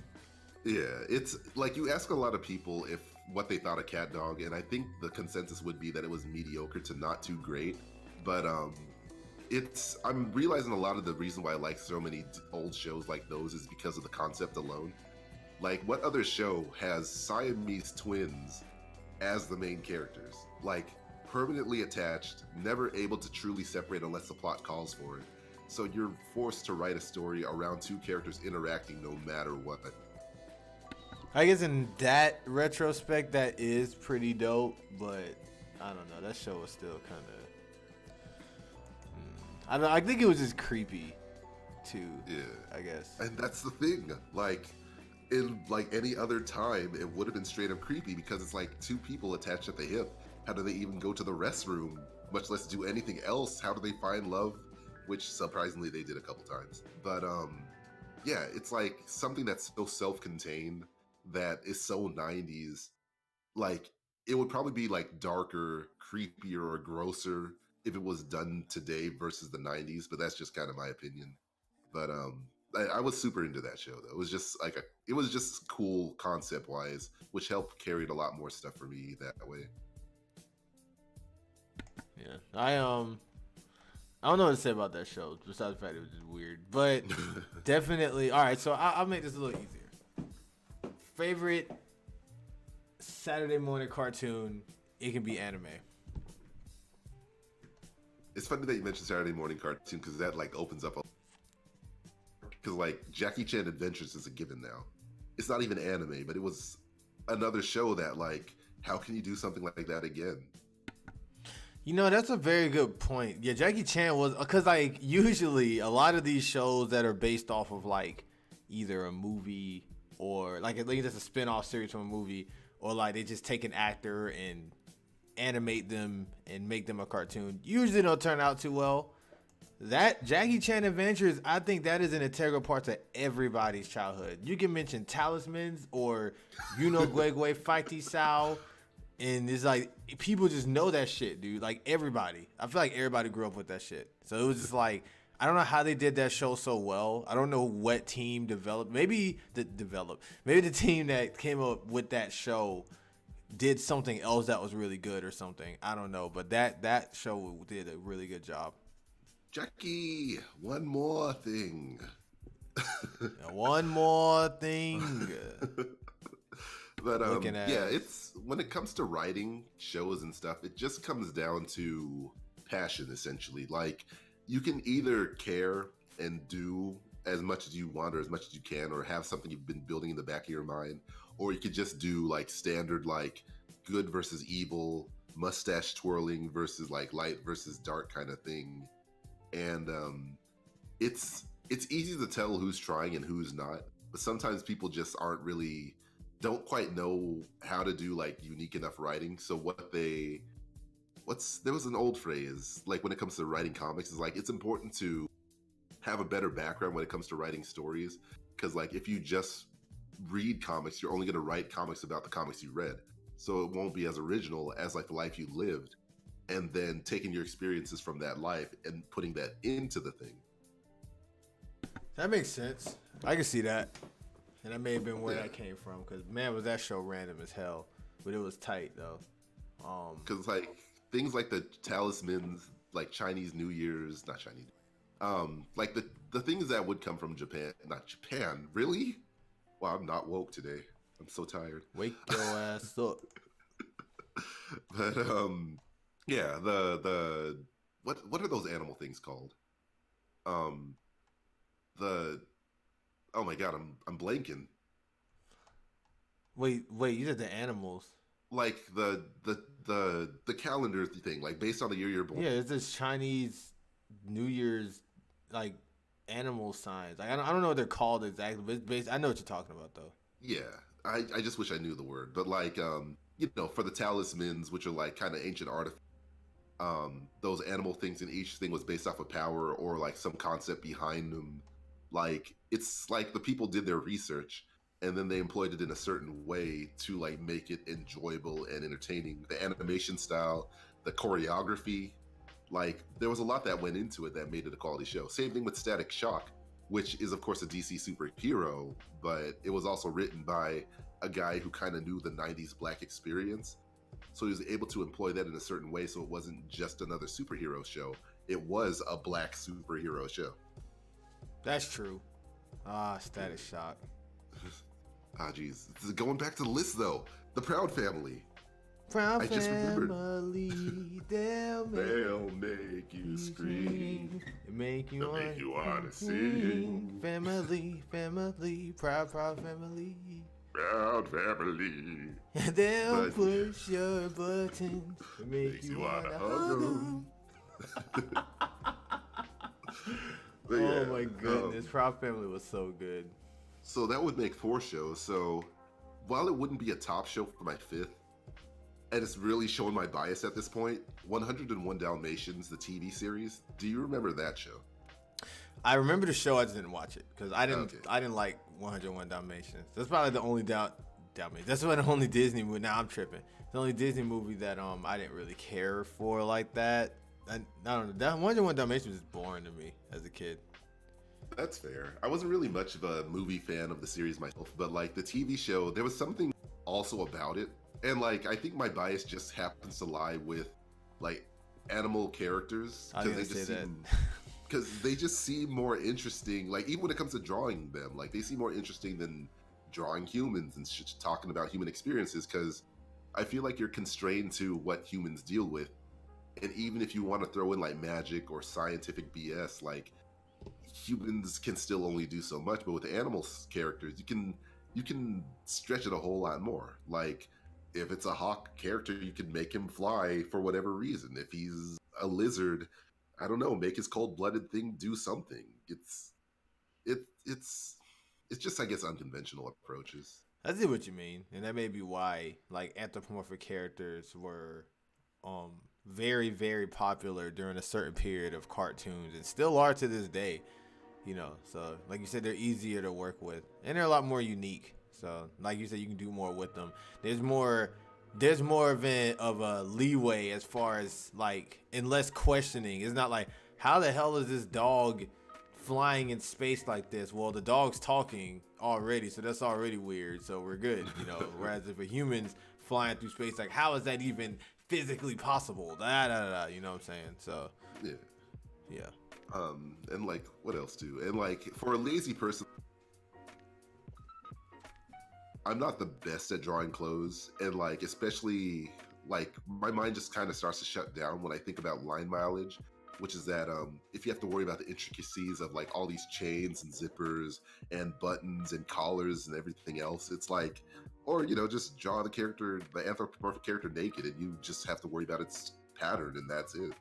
Yeah, it's like you ask a lot of people what they thought of Cat Dog, and I think the consensus would be that it was mediocre to not too great. But I'm realizing a lot of the reason why I like so many old shows like those is because of the concept alone. Like, what other show has Siamese twins as the main characters? Like, permanently attached, never able to truly separate unless the plot calls for it. So you're forced to write a story around 2 characters interacting no matter what. I guess in that retrospect, that is pretty dope, but I don't know. That show was still kind of... I think it was just creepy. too. Yeah, I guess. and that's the thing. Like, in like any other time, it would have been straight up creepy because it's like two people attached at the hip. How do they even go to the restroom? Much less do anything else. How do they find love? Which surprisingly they did a couple times. But yeah, it's like something that's so self-contained that is so 90s. Like, it would probably be like darker, creepier, or grosser if it was done today versus the 90s, but that's just kind of my opinion. But I was super into that show though. It was just like it was just cool concept wise, which helped carry a lot more stuff for me that way. Yeah, I don't know what to say about that show besides the fact it was just weird, but definitely. All right, so I'll make this a little easier. Favorite Saturday morning cartoon? It can be anime. It's funny that you mentioned Saturday morning cartoon because that like opens up a. Because like Jackie Chan Adventures is a given now. It's not even anime, but it was another show that like, how can you do something like that again? You know, that's a very good point. Yeah, Jackie Chan was, because like usually a lot of these shows that are based off of like either a movie or like at least it's a spin-off series from a movie, or like they just take an actor and animate them and make them a cartoon, usually don't turn out too well. That Jackie Chan Adventures, I think that is an integral part to everybody's childhood. You can mention Talismans or Gwegwe Fighty Sao, and it's like people just know that shit, dude. Like everybody, I feel like everybody grew up with that shit. So it was just like, I don't know how they did that show so well. I don't know what team developed. Maybe the team that came up with that show did something else that was really good or something. I don't know, but that show did a really good job. Jackie, one more thing. One more thing. But yeah, it's when it comes to writing shows and stuff, it just comes down to passion essentially. Like, you can either care and do as much as you want or as much as you can, or have something you've been building in the back of your mind, or you could just do like standard like good versus evil, mustache twirling versus like light versus dark kind of thing. And it's easy to tell who's trying and who's not, but sometimes people just don't quite know how to do like unique enough writing. So there was an old phrase, like when it comes to writing comics, is like, it's important to have a better background when it comes to writing stories, because like if you just read comics, you're only going to write comics about the comics you read, so it won't be as original as like the life you lived, and then taking your experiences from that life and putting that into the thing. That makes sense. I can see that. And that may have been where that came from, because man, was that show random as hell, but it was tight though. Because like things like the Talismans, like Chinese New Year's, not Chinese, like the things that would come from Japan, not Japan, really? Wow, I'm not woke today. I'm so tired. Wake your ass up. But yeah, the what are those animal things called? Oh my god, I'm blanking. Wait, you said the animals. Like the calendar thing, like based on the year you're born. Yeah, it's this Chinese New Year's like animal signs. Like, I don't know what they're called exactly, but it's based, I know what you're talking about though. Yeah, I just wish I knew the word, but like you know, for the talismans, which are like kind of ancient artifacts, those animal things, and each thing was based off of power or like some concept behind them. Like, it's like the people did their research and then they employed it in a certain way to like make it enjoyable and entertaining. The animation style, the choreography, like there was a lot that went into it that made it a quality show. Same thing with Static Shock, which is of course a DC superhero, but it was also written by a guy who kind of knew the 90s black experience. So he was able to employ that in a certain way, so it wasn't just another superhero show. It was a black superhero show. That's true. Static Shock. Geez. Going back to the list though, the Proud Family. Proud Family, they'll make you scream. Make you wanna sing. Family, proud family. Proud Family. They'll push your buttons. Make you wanna hug them. But Oh yeah, my goodness, Proud Family was so good. so that would make 4 shows. So while it wouldn't be a top show for my fifth, and it's really showing my bias at this point, 101 Dalmatians, the TV series. Do you remember that show? I remember the show. I just didn't watch it because I didn't. Okay. I didn't like 101 Dalmatians. That's probably the only Dalmatians. That's the only Disney movie. Now I'm tripping. The only Disney movie that I didn't really care for like that. I don't know. That 101 Dalmatians was boring to me as a kid. That's fair. I wasn't really much of a movie fan of the series myself, but like the TV show, there was something also about it. And like I think my bias just happens to lie with like animal characters I was gonna say that. because they just seem more interesting. Like even when it comes to drawing them, like they seem more interesting than drawing humans and talking about human experiences. Because I feel like you're constrained to what humans deal with, and even if you want to throw in like magic or scientific BS, like humans can still only do so much. But with the animals characters, you can stretch it a whole lot more. Like if it's a hawk character, you can make him fly for whatever reason. If he's a lizard, I don't know, make his cold-blooded thing do something. It's just, I guess, unconventional approaches. I see what you mean, and that may be why like anthropomorphic characters were very, very popular during a certain period of cartoons and still are to this day. You know, so like you said, they're easier to work with and they're a lot more unique. So like you said, you can do more with them. There's more of a leeway as far as like, and less questioning. It's not like, how the hell is this dog flying in space like this? Well, the dog's talking already, so that's already weird, so we're good, you know. Whereas if a human's flying through space, like how is that even physically possible? You know what I'm saying? So yeah. And like what else too? And like for a lazy person, I'm not the best at drawing clothes, and like especially like my mind just kind of starts to shut down when I think about line mileage, which is that if you have to worry about the intricacies of like all these chains and zippers and buttons and collars and everything else, it's like, or you know, just draw the anthropomorphic character naked, and you just have to worry about its pattern, and that's it.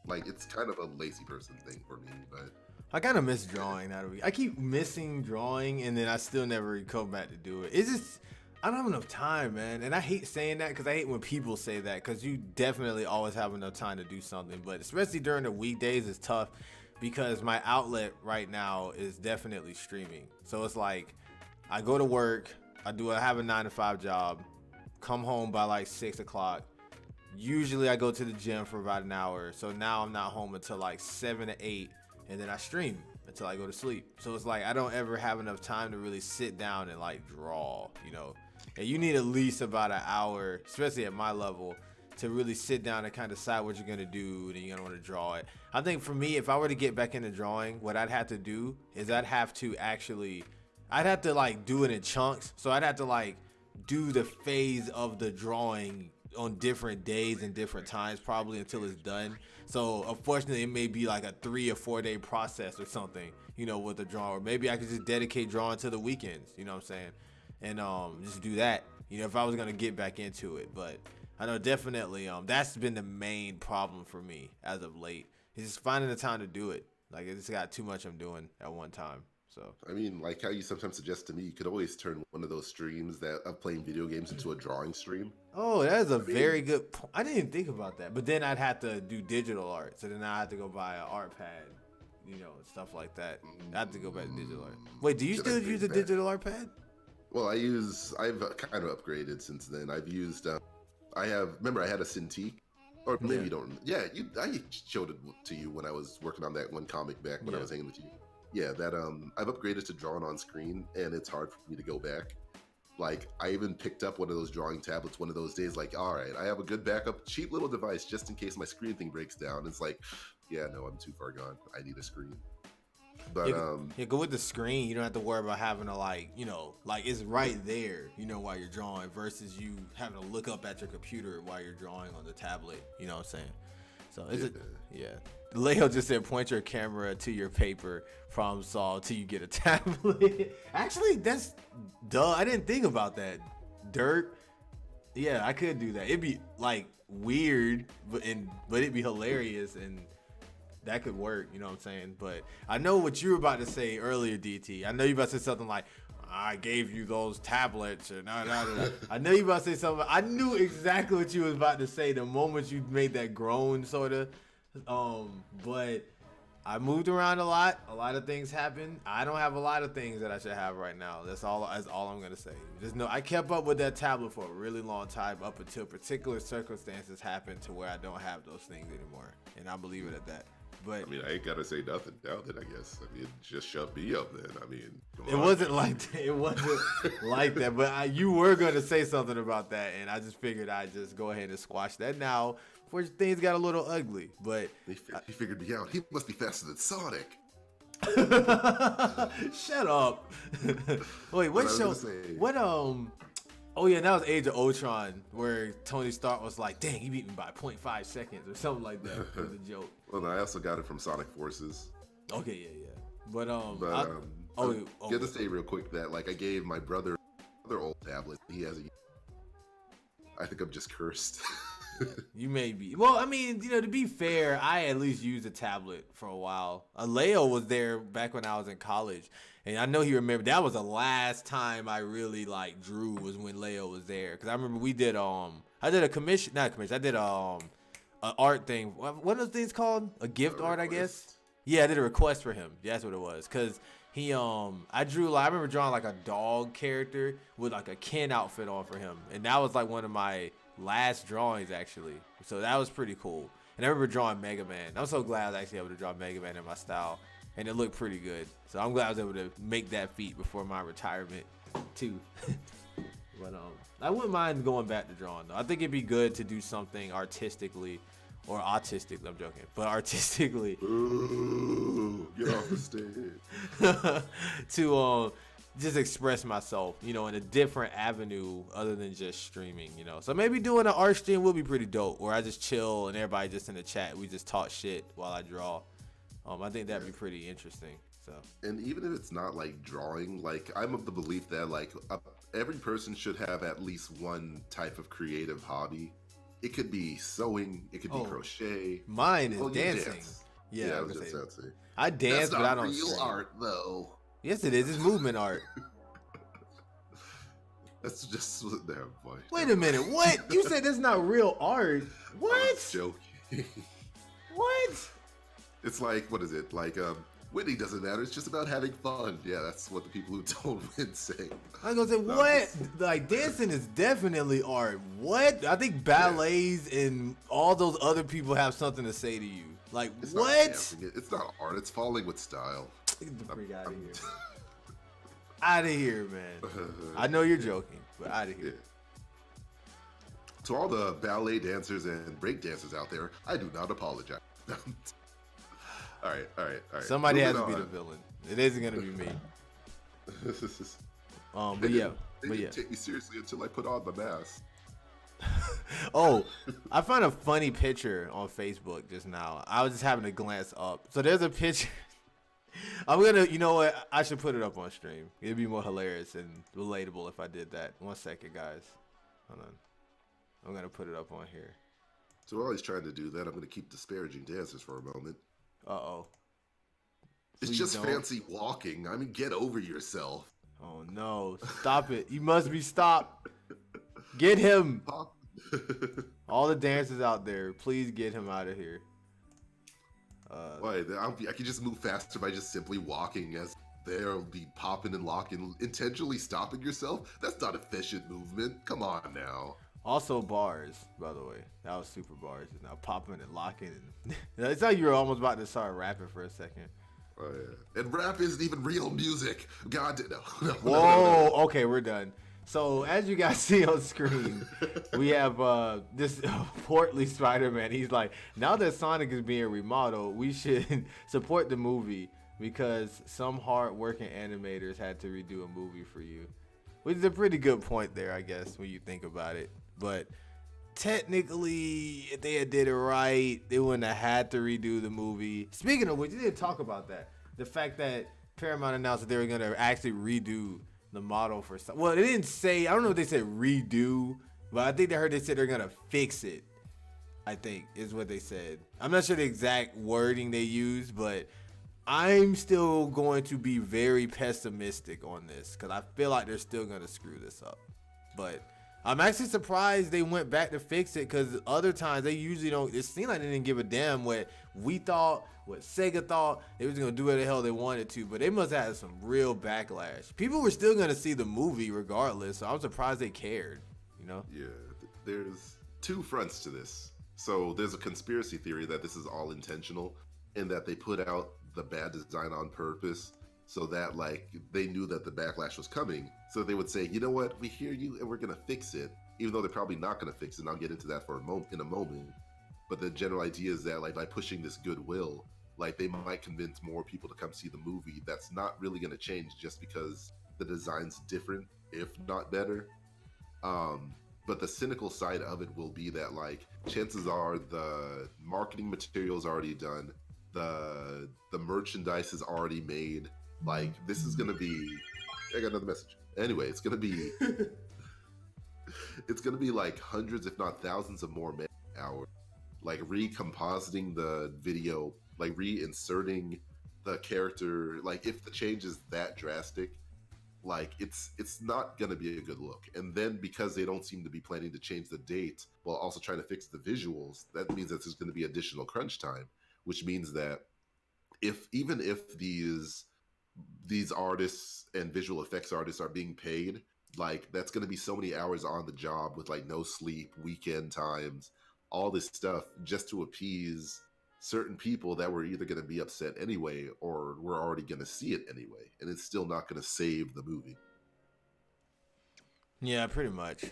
Like it's kind of a lazy person thing for me, but I kind of miss drawing. I keep missing drawing, and then I still never come back to do it. It's just, I don't have enough time, man. And I hate saying that because I hate when people say that, because you definitely always have enough time to do something. But especially during the weekdays, it's tough because my outlet right now is definitely streaming. So it's like I go to work, I have a 9-to-5 job, come home by like 6 o'clock. Usually I go to the gym for about an hour. So now I'm not home until like 7 to 8. And then I stream until I go to sleep. So it's like I don't ever have enough time to really sit down and like draw, you know. And you need at least about an hour, especially at my level, to really sit down and kind of decide what you're gonna do and you're gonna want to draw it. I think for me, if I were to get back into drawing, what I'd have to do is I'd have to like do it in chunks. So I'd have to like do the phase of the drawing on different days and different times, probably until it's done. So unfortunately, it may be like a 3 or 4 day process or something, you know, with the drawing. Or maybe I could just dedicate drawing to the weekends, you know what I'm saying? And just do that, you know, if I was gonna get back into it. But I know definitely that's been the main problem for me as of late. It's just finding the time to do it. Like, it's got too much I'm doing at one time. So I mean, like how you sometimes suggest to me, you could always turn one of those streams of playing video games into a drawing stream. Oh, that is a very good point. I didn't even think about that. But then I'd have to do digital art. So then I have to go buy an art pad, you know, stuff like that. I have to go back to digital art. Wait, do you still use a digital art pad? Well, I've kind of upgraded since then. I've used, remember I had a Cintiq? Or maybe you don't. Yeah, I showed it to you when I was working on that one comic back when I was hanging with you. Yeah, that I've upgraded to drawing on screen, and it's hard for me to go back. Like, I even picked up one of those drawing tablets one of those days, like, all right, I have a good backup, cheap little device just in case my screen thing breaks down. It's like, yeah, no, I'm too far gone. I need a screen. But go with the screen. You don't have to worry about having to, like, you know, like it's right there, you know, while you're drawing, versus you having to look up at your computer while you're drawing on the tablet. You know what I'm saying? So Leo just said, point your camera to your paper, problem solved till you get a tablet. Actually, that's duh. I didn't think about that. Dirt. Yeah, I could do that. It'd be like weird, but it'd be hilarious and that could work. You know what I'm saying? But I know what you were about to say earlier, DT. I know you about to say something like, I gave you those tablets. Or I know you about to say something. I knew exactly what you was about to say the moment you made that groan, sort of. But I moved around a lot. A lot of things happened. I don't have a lot of things that I should have right now. That's all I'm gonna say. Just know I kept up with that tablet for a really long time up until particular circumstances happened to where I don't have those things anymore, and I believe it at that. But I mean, I ain't gotta say nothing now. Then I guess. I mean, just shut me up. Then I mean, it wasn't like that. It wasn't like that. But you were gonna say something about that, and I just figured I'd just go ahead and squash that now before things got a little ugly. But he figured me out. He must be faster than Sonic. Shut up. Wait, what show? What Oh yeah, that was Age of Ultron, where Tony Stark was like, "Dang, he beat me by 0.5 seconds" or something like that. For the joke. Well, I also got it from Sonic Forces. Okay, yeah. But get to say real quick that like I gave my brother another old tablet. He has I think I'm just cursed. You may be. Well, I mean, to be fair, I at least used a tablet for a while. Leo was there back when I was in college. And I know he remembered. That was the last time I really drew was when Leo was there. Because I remember we did I did a commission, not a commission. I did an art thing. What are those things called? A gift art, I guess. Yeah, I did a request for him. That's what it was. Because he I drew I remember drawing a dog character with a Ken outfit on for him, and that was one of my last drawings actually. So that was pretty cool. And I remember drawing Mega Man. I'm so glad I was actually able to draw Mega Man in my style. And it looked pretty good. So I'm glad I was able to make that feat before my retirement too. But I wouldn't mind going back to drawing though. I think it'd be good to do something artistically or autistically. I'm joking, but artistically. Ooh, get off the stage. To just express myself, in a different avenue other than just streaming, So maybe doing an art stream would be pretty dope, where I just chill and everybody just in the chat, we just talk shit while I draw. I think that'd be pretty interesting. So, and even if it's not drawing, I'm of the belief that every person should have at least one type of creative hobby. It could be sewing, it could be crochet. Mine is dancing. Yeah, I was just about to say. I dance, but I don't real sing. art though. Yes, it is. It's movement art. That's just damn boy. Wait a minute. What? You said that's not real art? What? I was joking. What? It's what is it? Winning doesn't matter. It's just about having fun. Yeah, that's what the people who don't win say. I was gonna say, what? Dancing is definitely art. What? I think ballets and all those other people have something to say to you. It's what? It's not art. It's falling with style. Get the freak out of here. Out of here, man. I know you're joking, but out of here. Yeah. To all the ballet dancers and break dancers out there, I do not apologize. All right. Somebody has to be the villain. It isn't gonna be me. But yeah. Take me seriously until I put on the mask. I found a funny picture on Facebook just now. I was just having to glance up. So there's a picture. I'm gonna, you know what? I should put it up on stream. It'd be more hilarious and relatable if I did that. 1 second, guys. Hold on. I'm gonna put it up on here. So while he's trying to do that, I'm gonna keep disparaging dancers for a moment. Uh-oh. It's just fancy walking. I mean, get over yourself. Oh no! Stop it! You must be stopped. Get him. All the dancers out there, please get him out of here. Why? I can just move faster by just simply walking as they'll be popping and locking, intentionally stopping yourself. That's not efficient movement. Come on now. Also bars, by the way. That was super bars. Just now popping and locking. It's like you were almost about to start rapping for a second. Oh yeah. And rap isn't even real music. God, no. Whoa. Okay, we're done. So as you guys see on screen, we have this portly Spider-Man. He's like, now that Sonic is being remodeled, we should support the movie because some hard-working animators had to redo a movie for you. Which is a pretty good point there, I guess, when you think about it. But technically, if they had did it right, they wouldn't have had to redo the movie. Speaking of which, they didn't talk about that. The fact that Paramount announced that they were going to actually redo the model for some. Well, they didn't say, I don't know if they said redo, but I think they said they're going to fix it. I think is what they said. I'm not sure the exact wording they used, but I'm still going to be very pessimistic on this because I feel like they're still going to screw this up. But I'm actually surprised they went back to fix it because other times they usually don't. It seemed like they didn't give a damn what we thought, what Sega thought. They was going to do what the hell they wanted to, but they must have had some real backlash. People were still going to see the movie regardless, so I'm surprised they cared, you know? Yeah, there's two fronts to this. So there's a conspiracy theory that this is all intentional and that they put out the bad design on purpose so that like they knew that the backlash was coming. So they would say, you know what, we hear you and we're gonna fix it, even though they're probably not gonna fix it. And I'll get into that in a moment. But the general idea is that like by pushing this goodwill, like they might convince more people to come see the movie. That's not really gonna change just because the design's different, if not better. But the cynical side of it will be that like chances are the marketing material is already done, the merchandise is already made. Like this is gonna be, I got another message. Anyway, it's gonna be like hundreds, if not thousands, of more man hours, like recompositing the video, like reinserting the character. Like if the change is that drastic, like it's not gonna be a good look. And then because they don't seem to be planning to change the date while also trying to fix the visuals, that means that there's going to be additional crunch time, which means that even if these artists and visual effects artists are being paid, like that's going to be so many hours on the job with like no sleep, weekend times, all this stuff just to appease certain people that were either going to be upset anyway or were already going to see it anyway, and it's still not going to save the movie. Yeah, pretty much.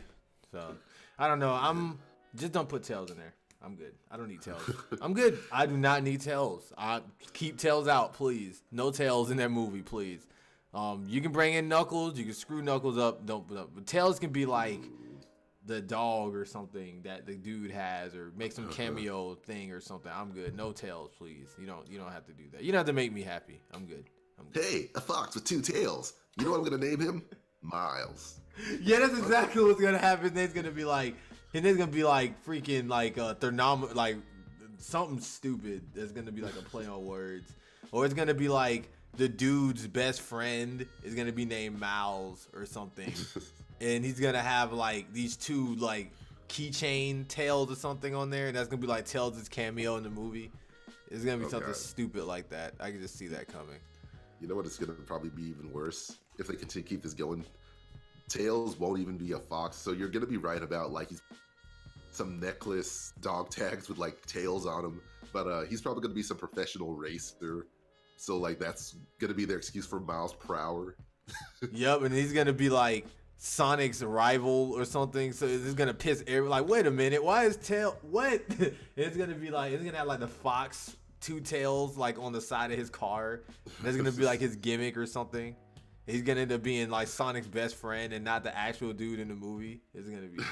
So I don't know. Just don't put Tails in there. I'm good. I don't need Tails. I'm good. I do not need Tails. I keep Tails out, please. No Tails in that movie, please. You can bring in Knuckles. You can screw Knuckles up. But Tails can be like the dog or something that the dude has, or make some cameo thing or something. I'm good. No Tails, please. You don't have to do that. You don't have to make me happy. I'm good. Hey, a fox with two tails. You know what I'm gonna name him? Miles. Yeah, that's exactly what's gonna happen. His name's gonna be like freaking like like something stupid. That's gonna be like a play on words, or it's gonna be like the dude's best friend is gonna be named Miles or something. And he's gonna have like these two like keychain tails or something on there, and that's gonna be like Tails' cameo in the movie. It's gonna be something stupid like that. I can just see that coming. You know what? It's gonna probably be even worse if they continue to keep this going. Tails won't even be a fox, so you're gonna be right about like he's some necklace dog tags with like tails on them, but he's probably gonna be some professional racer. So like that's gonna be their excuse for Miles per hour. Yep, and he's gonna be like Sonic's rival or something, so it's gonna piss everyone. Like, wait a minute, why is Tail? What? It's gonna be like, it's gonna have like the fox two tails like on the side of his car. That's gonna be like his gimmick or something. He's gonna end up being like Sonic's best friend and not the actual dude in the movie. It's gonna be.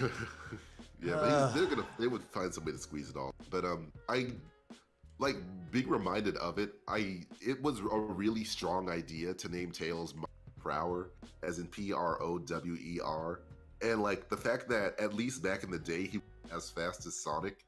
Yeah, but they would find some way to squeeze it all. But I like being reminded of it. It was a really strong idea to name Tails Prower, as in Prower, and like the fact that at least back in the day he was as fast as Sonic.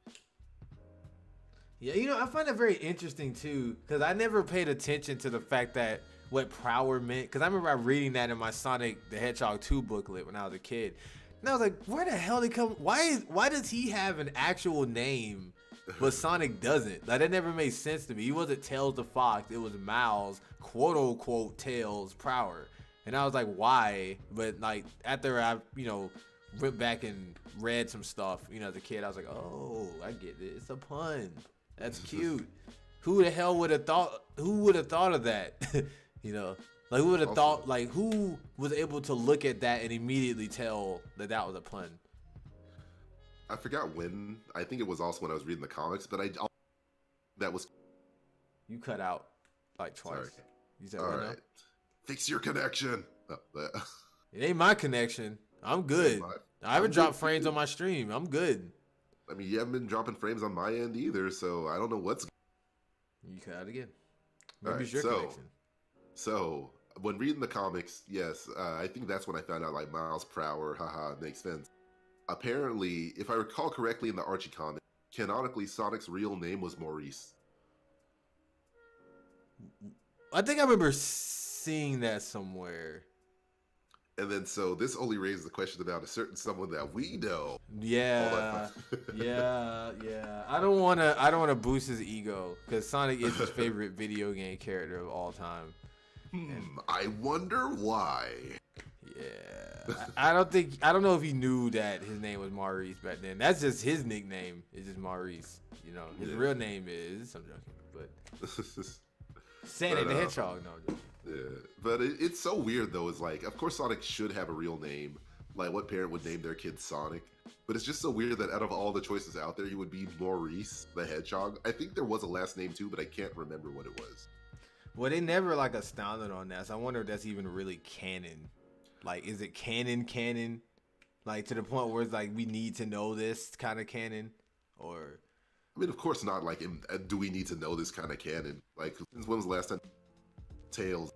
Yeah, I find that very interesting too, because I never paid attention to the fact that what Prower meant. Because I remember reading that in my Sonic the Hedgehog 2 booklet when I was a kid, and I was like, where the hell did he come? Why does he have an actual name, but Sonic doesn't? Like that never made sense to me. He wasn't Tails the Fox. It was Miles, quote unquote Tails Prower. And I was like, why? But like after I, went back and read some stuff, as a kid, I was like, oh, I get it. It's a pun. That's cute. Who the hell would have thought? Who would have thought of that? Like who would have thought? Like who was able to look at that and immediately tell that was a pun? I forgot when. I think it was also when I was reading the comics, but that was. You cut out like twice. Sorry. You said all what right. now? Fix your connection. It ain't my connection. I'm good. I haven't dropped frames on my stream. I'm good. I mean, you haven't been dropping frames on my end either, so I don't know what's. You cut out again. Maybe it's your connection. So when reading the comics, yes, I think that's when I found out like Miles per hour. Haha, makes sense. Apparently, if I recall correctly, in the Archie comic, canonically, Sonic's real name was Maurice. I think I remember seeing that somewhere. And then, so this only raises the question about a certain someone that we know. Yeah, yeah. I don't wanna boost his ego because Sonic is his favorite video game character of all time. I wonder why. Yeah, I don't know if he knew that his name was Maurice back then. That's just his nickname. It's just Maurice. You know, his real name is, I'm joking, but Sonic the Hedgehog. No, I'm joking. Yeah, but it's so weird though. It's like, of course, Sonic should have a real name. Like, what parent would name their kid Sonic? But it's just so weird that out of all the choices out there, he would be Maurice the Hedgehog. I think there was a last name too, but I can't remember what it was. Well, they never like astounded on that. So I wonder if that's even really canon. Like, is it canon? Like, to the point where it's like, we need to know this kind of canon? Or... I mean, of course not. Like, do we need to know this kind of canon? Like, when was the last time Tails?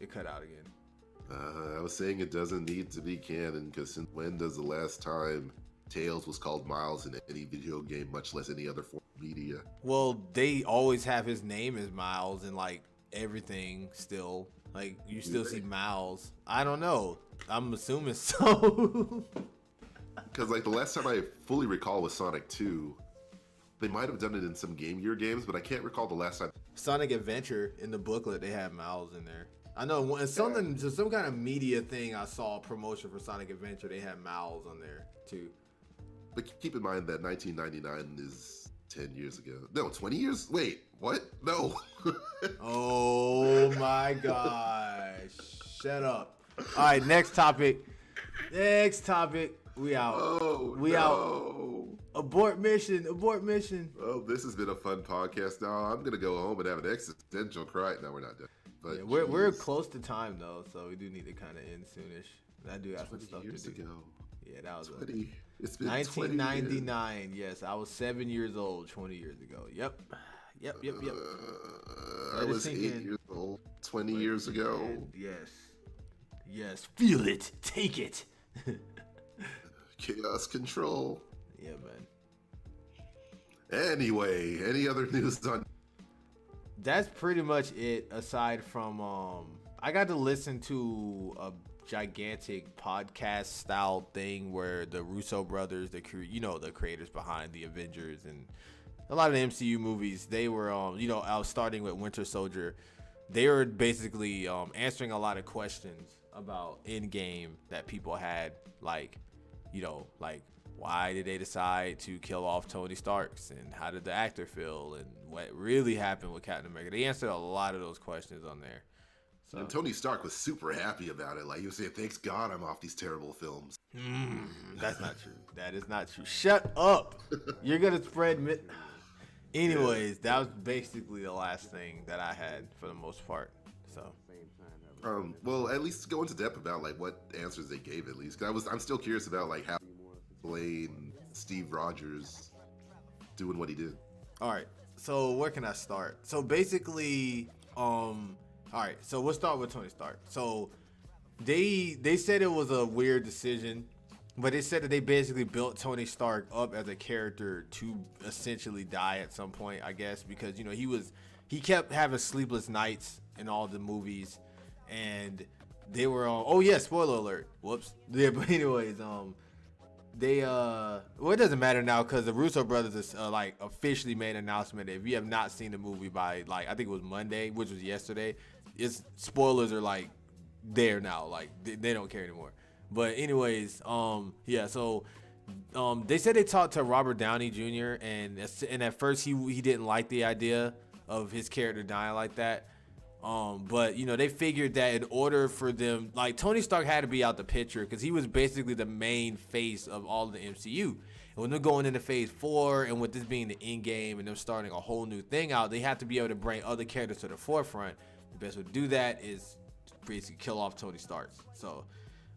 It cut out again. I was saying it doesn't need to be canon, because since when does the last time Tails was called Miles in any video game, much less any other form of media? Well, they always have his name as Miles and, like, everything still. Like, you still see Miles. I don't know. I'm assuming so. Because, like, the last time I fully recall was Sonic 2. They might have done it in some Game Gear games, but I can't recall the last time. Sonic Adventure, in the booklet, they have Miles in there. I know some kind of media thing I saw, promotion for Sonic Adventure, they had Miles on there, too. But keep in mind that 1999 is 10 years ago. No, 20 years? Wait, what? No. Oh my gosh. Shut up. All right, next topic. We out. Oh, we out. Abort mission. Well, this has been a fun podcast. Now I'm gonna go home and have an existential cry. No, we're not done. But yeah, we're close to time though, so we do need to kind of end soonish. I do have some stuff to do. Ago. Yeah, that was 20. It's been 1999. Yes, I was 7 years old 20 years ago. Yep. I was 8 years old 20 years ago. Yes. Feel it. Take it. Chaos control. Yeah, man. Anyway, any other news on? That's pretty much it. Aside from, I got to listen to a gigantic podcast style thing where the Russo brothers, the creators behind the Avengers and a lot of the MCU movies, they were, I was starting with Winter Soldier. They were basically answering a lot of questions about Endgame that people had, like why did they decide to kill off Tony Starks, and how did the actor feel, and what really happened with Captain America. They answered a lot of those questions on there. So, and Tony Stark was super happy about it. Like, he was saying, "Thanks God I'm off these terrible films." That's not true. That is not true. Shut up. You're gonna spread. Anyways, that was basically the last thing that I had for the most part. So. Well, at least go into depth about like what answers they gave. At least, 'cause I'm still curious about like how Blaine, Steve Rogers, doing what he did. All right. So where can I start? So basically, all right. So we'll start with Tony Stark. So they said it was a weird decision, but they said that they basically built Tony Stark up as a character to essentially die at some point, I guess, because he kept having sleepless nights in all the movies, and they were spoiler alert. Whoops. Yeah, but anyways, it doesn't matter now because the Russo brothers is officially made an announcement that if you have not seen the movie by I think it was Monday, which was yesterday, spoilers are there now, they don't care anymore. But anyways, so they said they talked to Robert Downey Jr. and at first he didn't like the idea of his character dying like that. But they figured that in order for them, Tony Stark had to be out the picture because he was basically the main face of all of the MCU. And when they're going into Phase 4, and with this being the end game and they're starting a whole new thing out, they have to be able to bring other characters to the forefront. The best way to do that is basically kill off Tony Stark. So,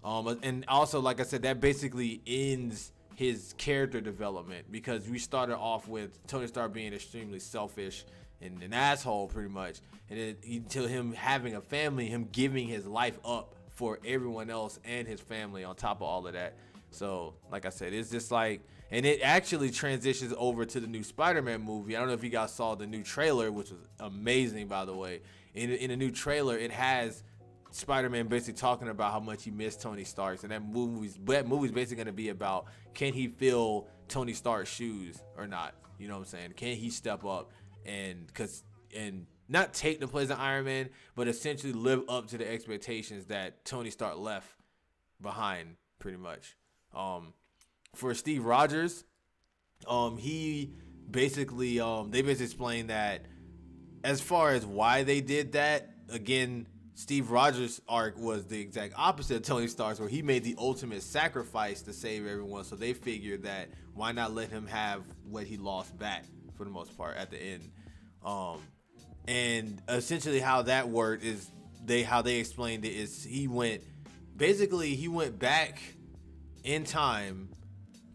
and also, like I said, that basically ends his character development because we started off with Tony Stark being extremely selfish and an asshole pretty much, and then until him having a family, him giving his life up for everyone else and his family on top of all of that. So, like I said, it's just like, and it actually transitions over to the new Spider-Man movie. I don't know if you guys saw the new trailer, which was amazing, by the way. In a new trailer, it has Spider-Man basically talking about how much he missed Tony Stark, and that movie's basically going to be about, can he fill Tony Stark's shoes or not? You know what I'm saying? Can he step up and not take the place of Iron Man, but essentially live up to the expectations that Tony Stark left behind, pretty much. For Steve Rogers, he basically they basically explained that as far as why they did that, again, Steve Rogers' arc was the exact opposite of Tony Stark's, where he made the ultimate sacrifice to save everyone. So they figured that why not let him have what he lost back for the most part at the end. And essentially how that worked is how they explained it is he went back in time,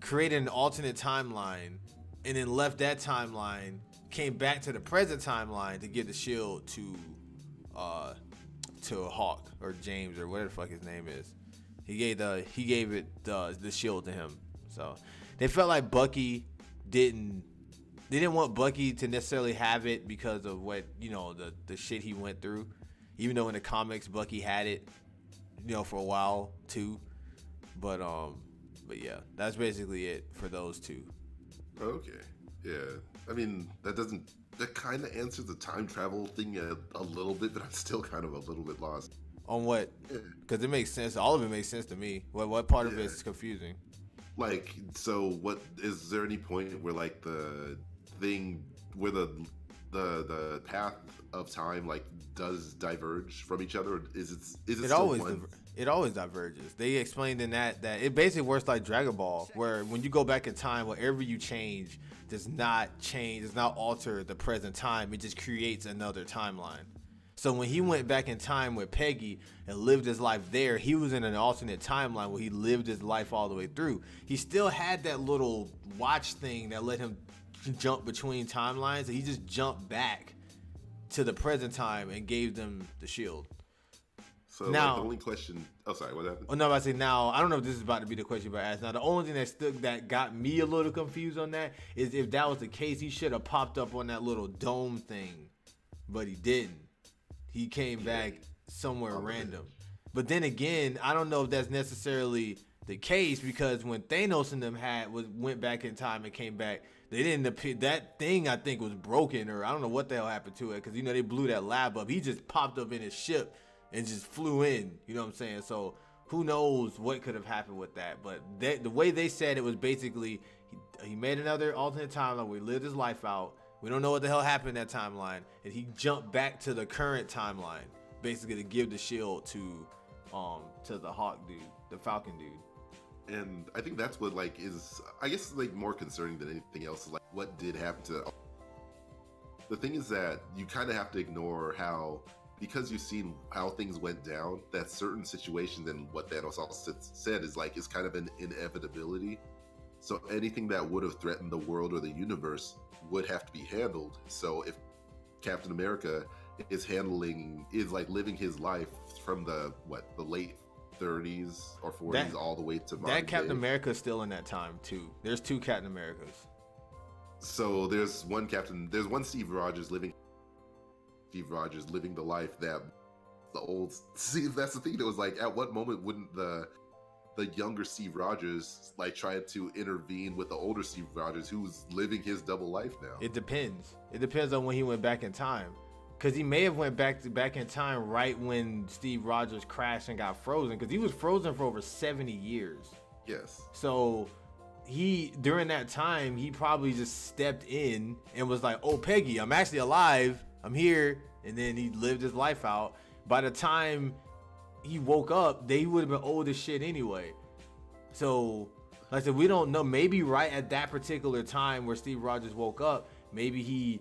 created an alternate timeline, and then left that timeline, came back to the present timeline to give the shield to Hawk or James or whatever the fuck his name is. He gave it the shield to him. So they felt like Bucky didn't want Bucky to necessarily have it because of what, the shit he went through. Even though in the comics Bucky had it, for a while too. But yeah, that's basically it for those two. Okay. Yeah. I mean, that kind of answers the time travel thing a little bit, but I'm still kind of a little bit lost. On what? Because it makes sense. All of it makes sense to me. What part of it is confusing? Like, so what, is there any point where like the thing where the path of time like does diverge from each other, or is it still always one? It always diverges. They explained in that it basically works like Dragon Ball, where when you go back in time, whatever you change does not alter the present time. It just creates another timeline. So when he went back in time with Peggy and lived his life there, he was in an alternate timeline where he lived his life all the way through. He still had that little watch thing that let him jump between timelines, and he just jumped back to the present time and gave them the shield. So now, like, the only question. Oh, sorry. What happened? Oh no, I say now. I don't know if this is about to be the question you asked. Now, the only thing that got me a little confused on that is if that was the case, he should have popped up on that little dome thing, but he didn't. He came back somewhere random. But then again, I don't know if that's necessarily the case, because when Thanos and them went back in time and came back, they didn't appear. That thing I think was broken, or I don't know what the hell happened to it, because they blew that lab up. He just popped up in his ship and just flew in, you know what I'm saying? So who knows what could have happened with that. But the way they said it was basically he made another alternate timeline where he lived his life out. We don't know what the hell happened in that timeline, and he jumped back to the current timeline, basically to give the shield to the Hawk dude, the Falcon dude. And I think that's what like is, I guess, like more concerning than anything else, is like what did happen to. The thing is that you kind of have to ignore how, because you've seen how things went down, that certain situations, and what Thanos also said is kind of an inevitability. So anything that would have threatened the world or the universe would have to be handled. So if Captain America is living his life from the late 30s or 40s all the way to modern that Captain day. America is still in that time too. There's two Captain Americas. So there's one Steve Rogers living the life that the old. See, that's the thing. That was like, at what moment wouldn't the younger Steve Rogers like try to intervene with the older Steve Rogers, who's living his double life now? It depends. It depends on when he went back in time, because he may have went back in time right when Steve Rogers crashed and got frozen, because he was frozen for over 70 years. Yes. So during that time, he probably just stepped in and was like, "Oh, Peggy, I'm actually alive. I'm here." And then he lived his life out. By the time he woke up, they would have been old as shit anyway. So, like I said, we don't know. Maybe right at that particular time where Steve Rogers woke up, maybe he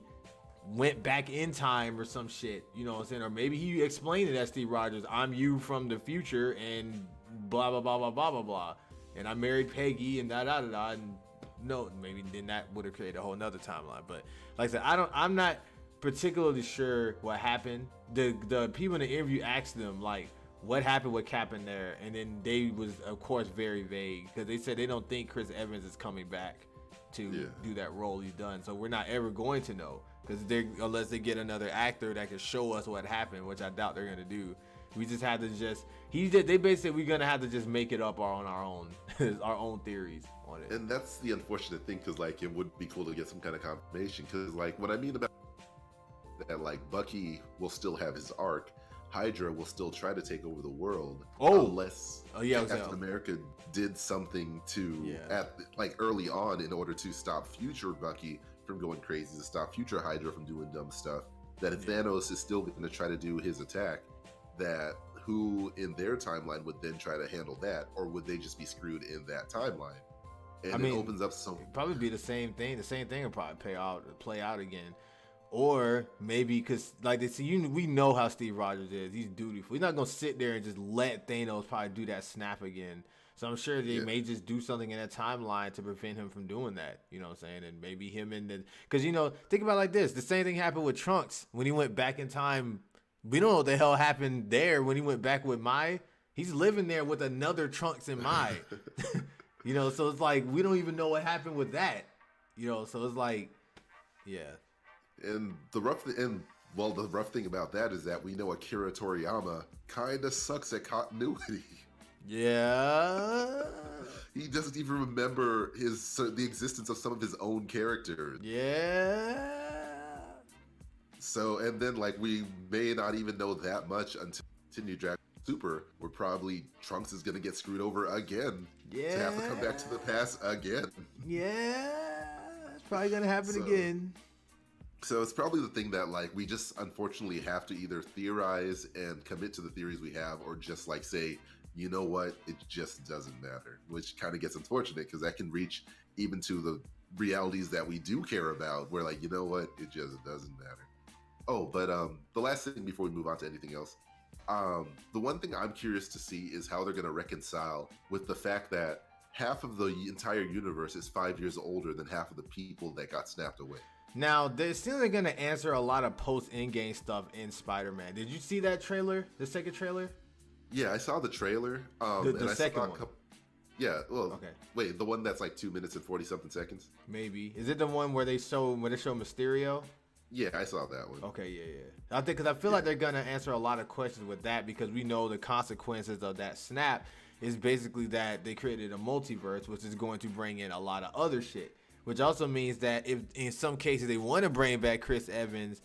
went back in time or some shit. You know what I'm saying? Or maybe he explained it as Steve Rogers, "I'm you from the future and blah, blah, blah, blah, blah, blah, blah. And I married Peggy and da, da, da, da." And no, maybe then that would have created a whole nother timeline. But like I said, I'm not particularly sure what happened. The people in the interview asked them, like, what happened with Cap in there, and then they was of course very vague because they said they don't think Chris Evans is coming back to do that role he's done. So we're not ever going to know because they unless they get another actor that can show us what happened, which I doubt they're gonna do. We just have to they basically said we're gonna have to just make it up on our own our own theories on it. And that's the unfortunate thing, because like it would be cool to get some kind of confirmation, because like what I mean about that, like Bucky will still have his arc, Hydra will still try to take over the world unless Captain America did something to like early on in order to stop future Bucky from going crazy, to stop future Hydra from doing dumb stuff. That if Thanos is still going to try to do his attack, that who in their timeline would then try to handle that, or would they just be screwed in that timeline? And it opens up some. It'd probably be the same thing. The same thing will probably play out again. Or maybe because, like they see, we know how Steve Rogers is. He's dutiful. He's not gonna sit there and just let Thanos probably do that snap again. So I'm sure they may just do something in that timeline to prevent him from doing that. You know what I'm saying? And maybe him because think about it like this. The same thing happened with Trunks when he went back in time. We don't know what the hell happened there when he went back with Mai. He's living there with another Trunks and Mai. So it's like we don't even know what happened with that. So it's like, And the rough thing about that is that we know Akira Toriyama kind of sucks at continuity. Yeah. He doesn't even remember the existence of some of his own characters. Yeah. So, and then like we may not even know that much until continue Dragon Super, where probably Trunks is gonna get screwed over again. To have to come back to the past again. Yeah. It's probably gonna happen again. So it's probably the thing that like we just unfortunately have to either theorize and commit to the theories we have, or just like say, you know what, it just doesn't matter, which kind of gets unfortunate because that can reach even to the realities that we do care about, where like, you know what, it just doesn't matter. Oh, but the last thing before we move on to anything else, the one thing I'm curious to see is how they're going to reconcile with the fact that half of the entire universe is 5 years older than half of the people that got snapped away. Now, they're still going to answer a lot of post-Endgame stuff in Spider-Man. Did you see that trailer? The second trailer? Yeah, I saw the trailer. The second one. Yeah, well, okay. Wait, the one that's like 2 minutes and 40-something seconds? Maybe. Is it the one where they show Mysterio? Yeah, I saw that one. Okay, yeah. I think because I feel like they're gonna answer a lot of questions with that, because we know the consequences of that snap is basically that they created a multiverse, which is going to bring in a lot of other shit. Which also means that if in some cases they want to bring back Chris Evans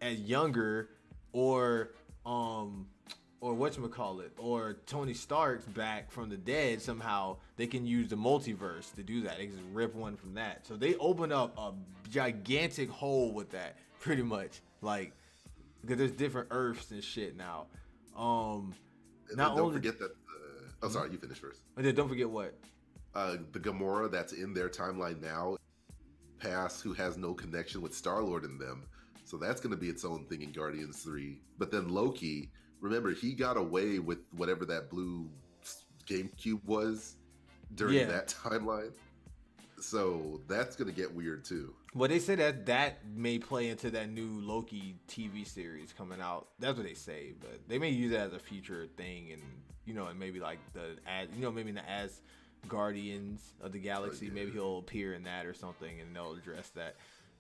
as younger, or whatchamacallit, or Tony Stark's back from the dead somehow, they can use the multiverse to do that. They can just rip one from that. So they open up a gigantic hole with that, pretty much. Like, because there's different Earths and shit now. And don't forget that. Sorry, you finish first. And then don't forget what? The Gamora that's in their timeline now, past, who has no connection with Star-Lord in them. So that's going to be its own thing in Guardians 3. But then Loki, remember, he got away with whatever that blue GameCube was during that timeline. So that's going to get weird too. Well, they say that may play into that new Loki TV series coming out. That's what they say, but they may use it as a future thing, and and maybe like maybe as Guardians of the Galaxy, maybe he'll appear in that or something, and they'll address that.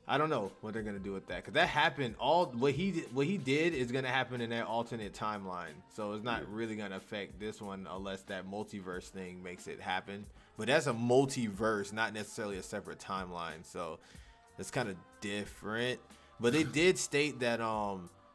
I don't know what they're gonna do with that, because that happened. What he did is gonna happen in that alternate timeline, so it's not really gonna affect this one unless that multiverse thing makes it happen. But that's a multiverse, not necessarily a separate timeline, so it's kind of different. But they did state that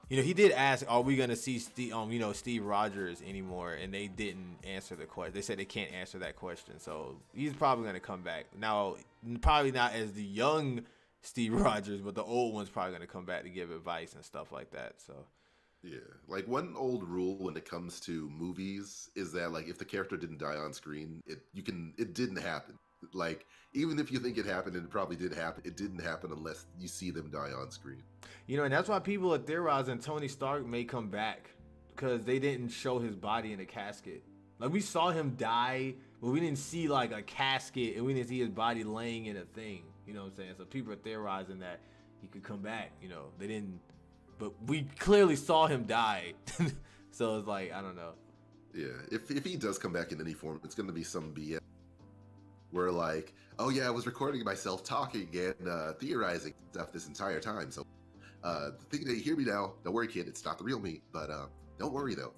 he did ask, are we gonna see Steve Rogers anymore, and they didn't answer the question. They said they can't answer that question, so he's probably gonna come back. Now, probably not as the young Steve Rogers, but the old one's probably gonna come back to give advice and stuff like that. So yeah, like one old rule when it comes to movies is that like if the character didn't die on screen, it didn't happen. Like even if you think it happened, and it probably did happen, it didn't happen unless you see them die on screen. And that's why people are theorizing Tony Stark may come back, because they didn't show his body in a casket. Like, we saw him die, but we didn't see like a casket, and we didn't see his body laying in a thing. You know what I'm saying? So people are theorizing that he could come back. They didn't, but we clearly saw him die. So it's like, I don't know. Yeah, if he does come back in any form, it's gonna be some BS where like, oh yeah, I was recording myself talking and theorizing stuff this entire time. So the thing that you hear me now, don't worry, kid, it's not the real me. But don't worry though,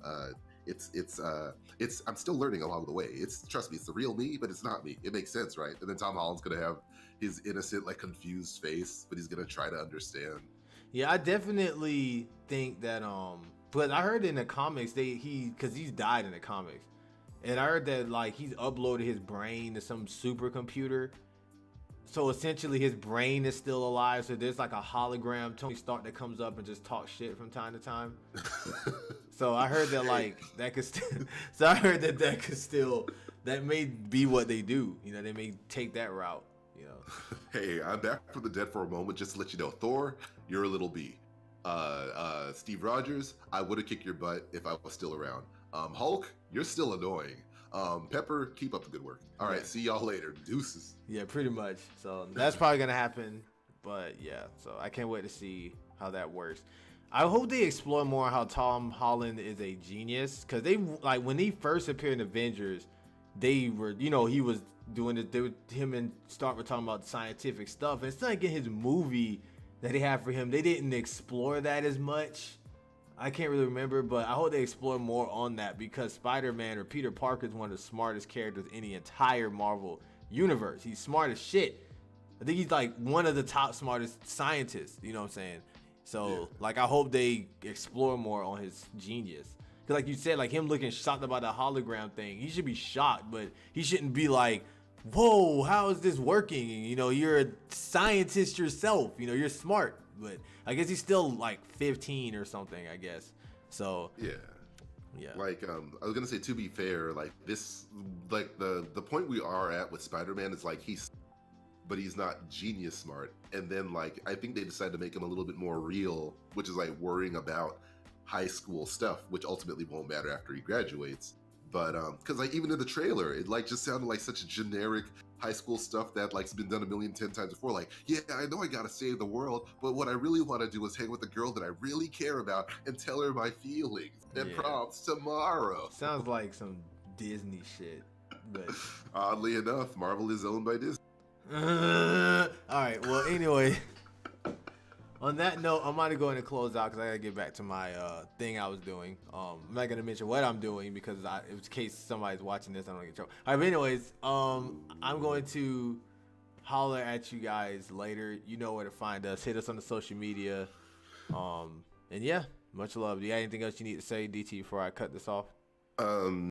it's I'm still learning along the way. Trust me, it's the real me, but it's not me. It makes sense, right? And then Tom Holland's gonna have his innocent, like confused face, but he's gonna try to understand. Yeah, I definitely think that but I heard in the comics because he's died in the comics. And I heard that like he's uploaded his brain to some supercomputer. So essentially his brain is still alive. So there's like a hologram Tony Stark that comes up and just talks shit from time to time. So I heard that like that could so I heard that could still, that may be what they do. You know, they may take that route, you know. Hey, I'm back from the dead for a moment just to let you know, Thor, you're a little B. Steve Rogers, I would have kicked your butt if I was still around. Hulk, you're still annoying. Pepper, keep up the good work. All right, see y'all later. Deuces. Yeah, pretty much. So that's probably gonna happen. But yeah, so I can't wait to see how that works. I hope they explore more how Tom Holland is a genius, because they like when he first appeared in Avengers, they were, you know, he was doing it. Him and Stark were talking about scientific stuff, and it's like in his movie that they have for him, they didn't explore that as much. I can't really remember, but I hope they explore more on that, because Spider-Man or Peter Parker is one of the smartest characters in the entire Marvel universe. He's smart as shit. I think he's like one of the top smartest scientists, you know what I'm saying? So like I hope they explore more on his genius. Cause like you said, like him looking shocked about the hologram thing, he should be shocked, but he shouldn't be like, whoa, how is this working? And, you know, you're a scientist yourself, you know, you're smart. But I guess he's still like 15 or something, I guess. So yeah. Like I was gonna say, to be fair, like this, like the point we are at with Spider-Man is like but he's not genius smart. And then like I think they decided to make him a little bit more real, which is like worrying about high school stuff, which ultimately won't matter after he graduates. But because like even in the trailer, it like just sounded like such a generic high school stuff that like's been done 10 times before. Like, yeah, I know I gotta save the world, but what I really want to do is hang with the girl that I really care about and tell her my feelings and prompts tomorrow. Sounds like some Disney shit. But oddly enough, Marvel is owned by Disney. All right. Well, anyway. On that note, I'm about to go in and close out because I gotta get back to my thing I was doing. I'm not gonna mention what I'm doing because in case somebody's watching this, I don't get in trouble. All right, but anyways, I'm going to holler at you guys later. You know where to find us. Hit us on the social media. And yeah, much love. Do you have anything else you need to say, DT, before I cut this off?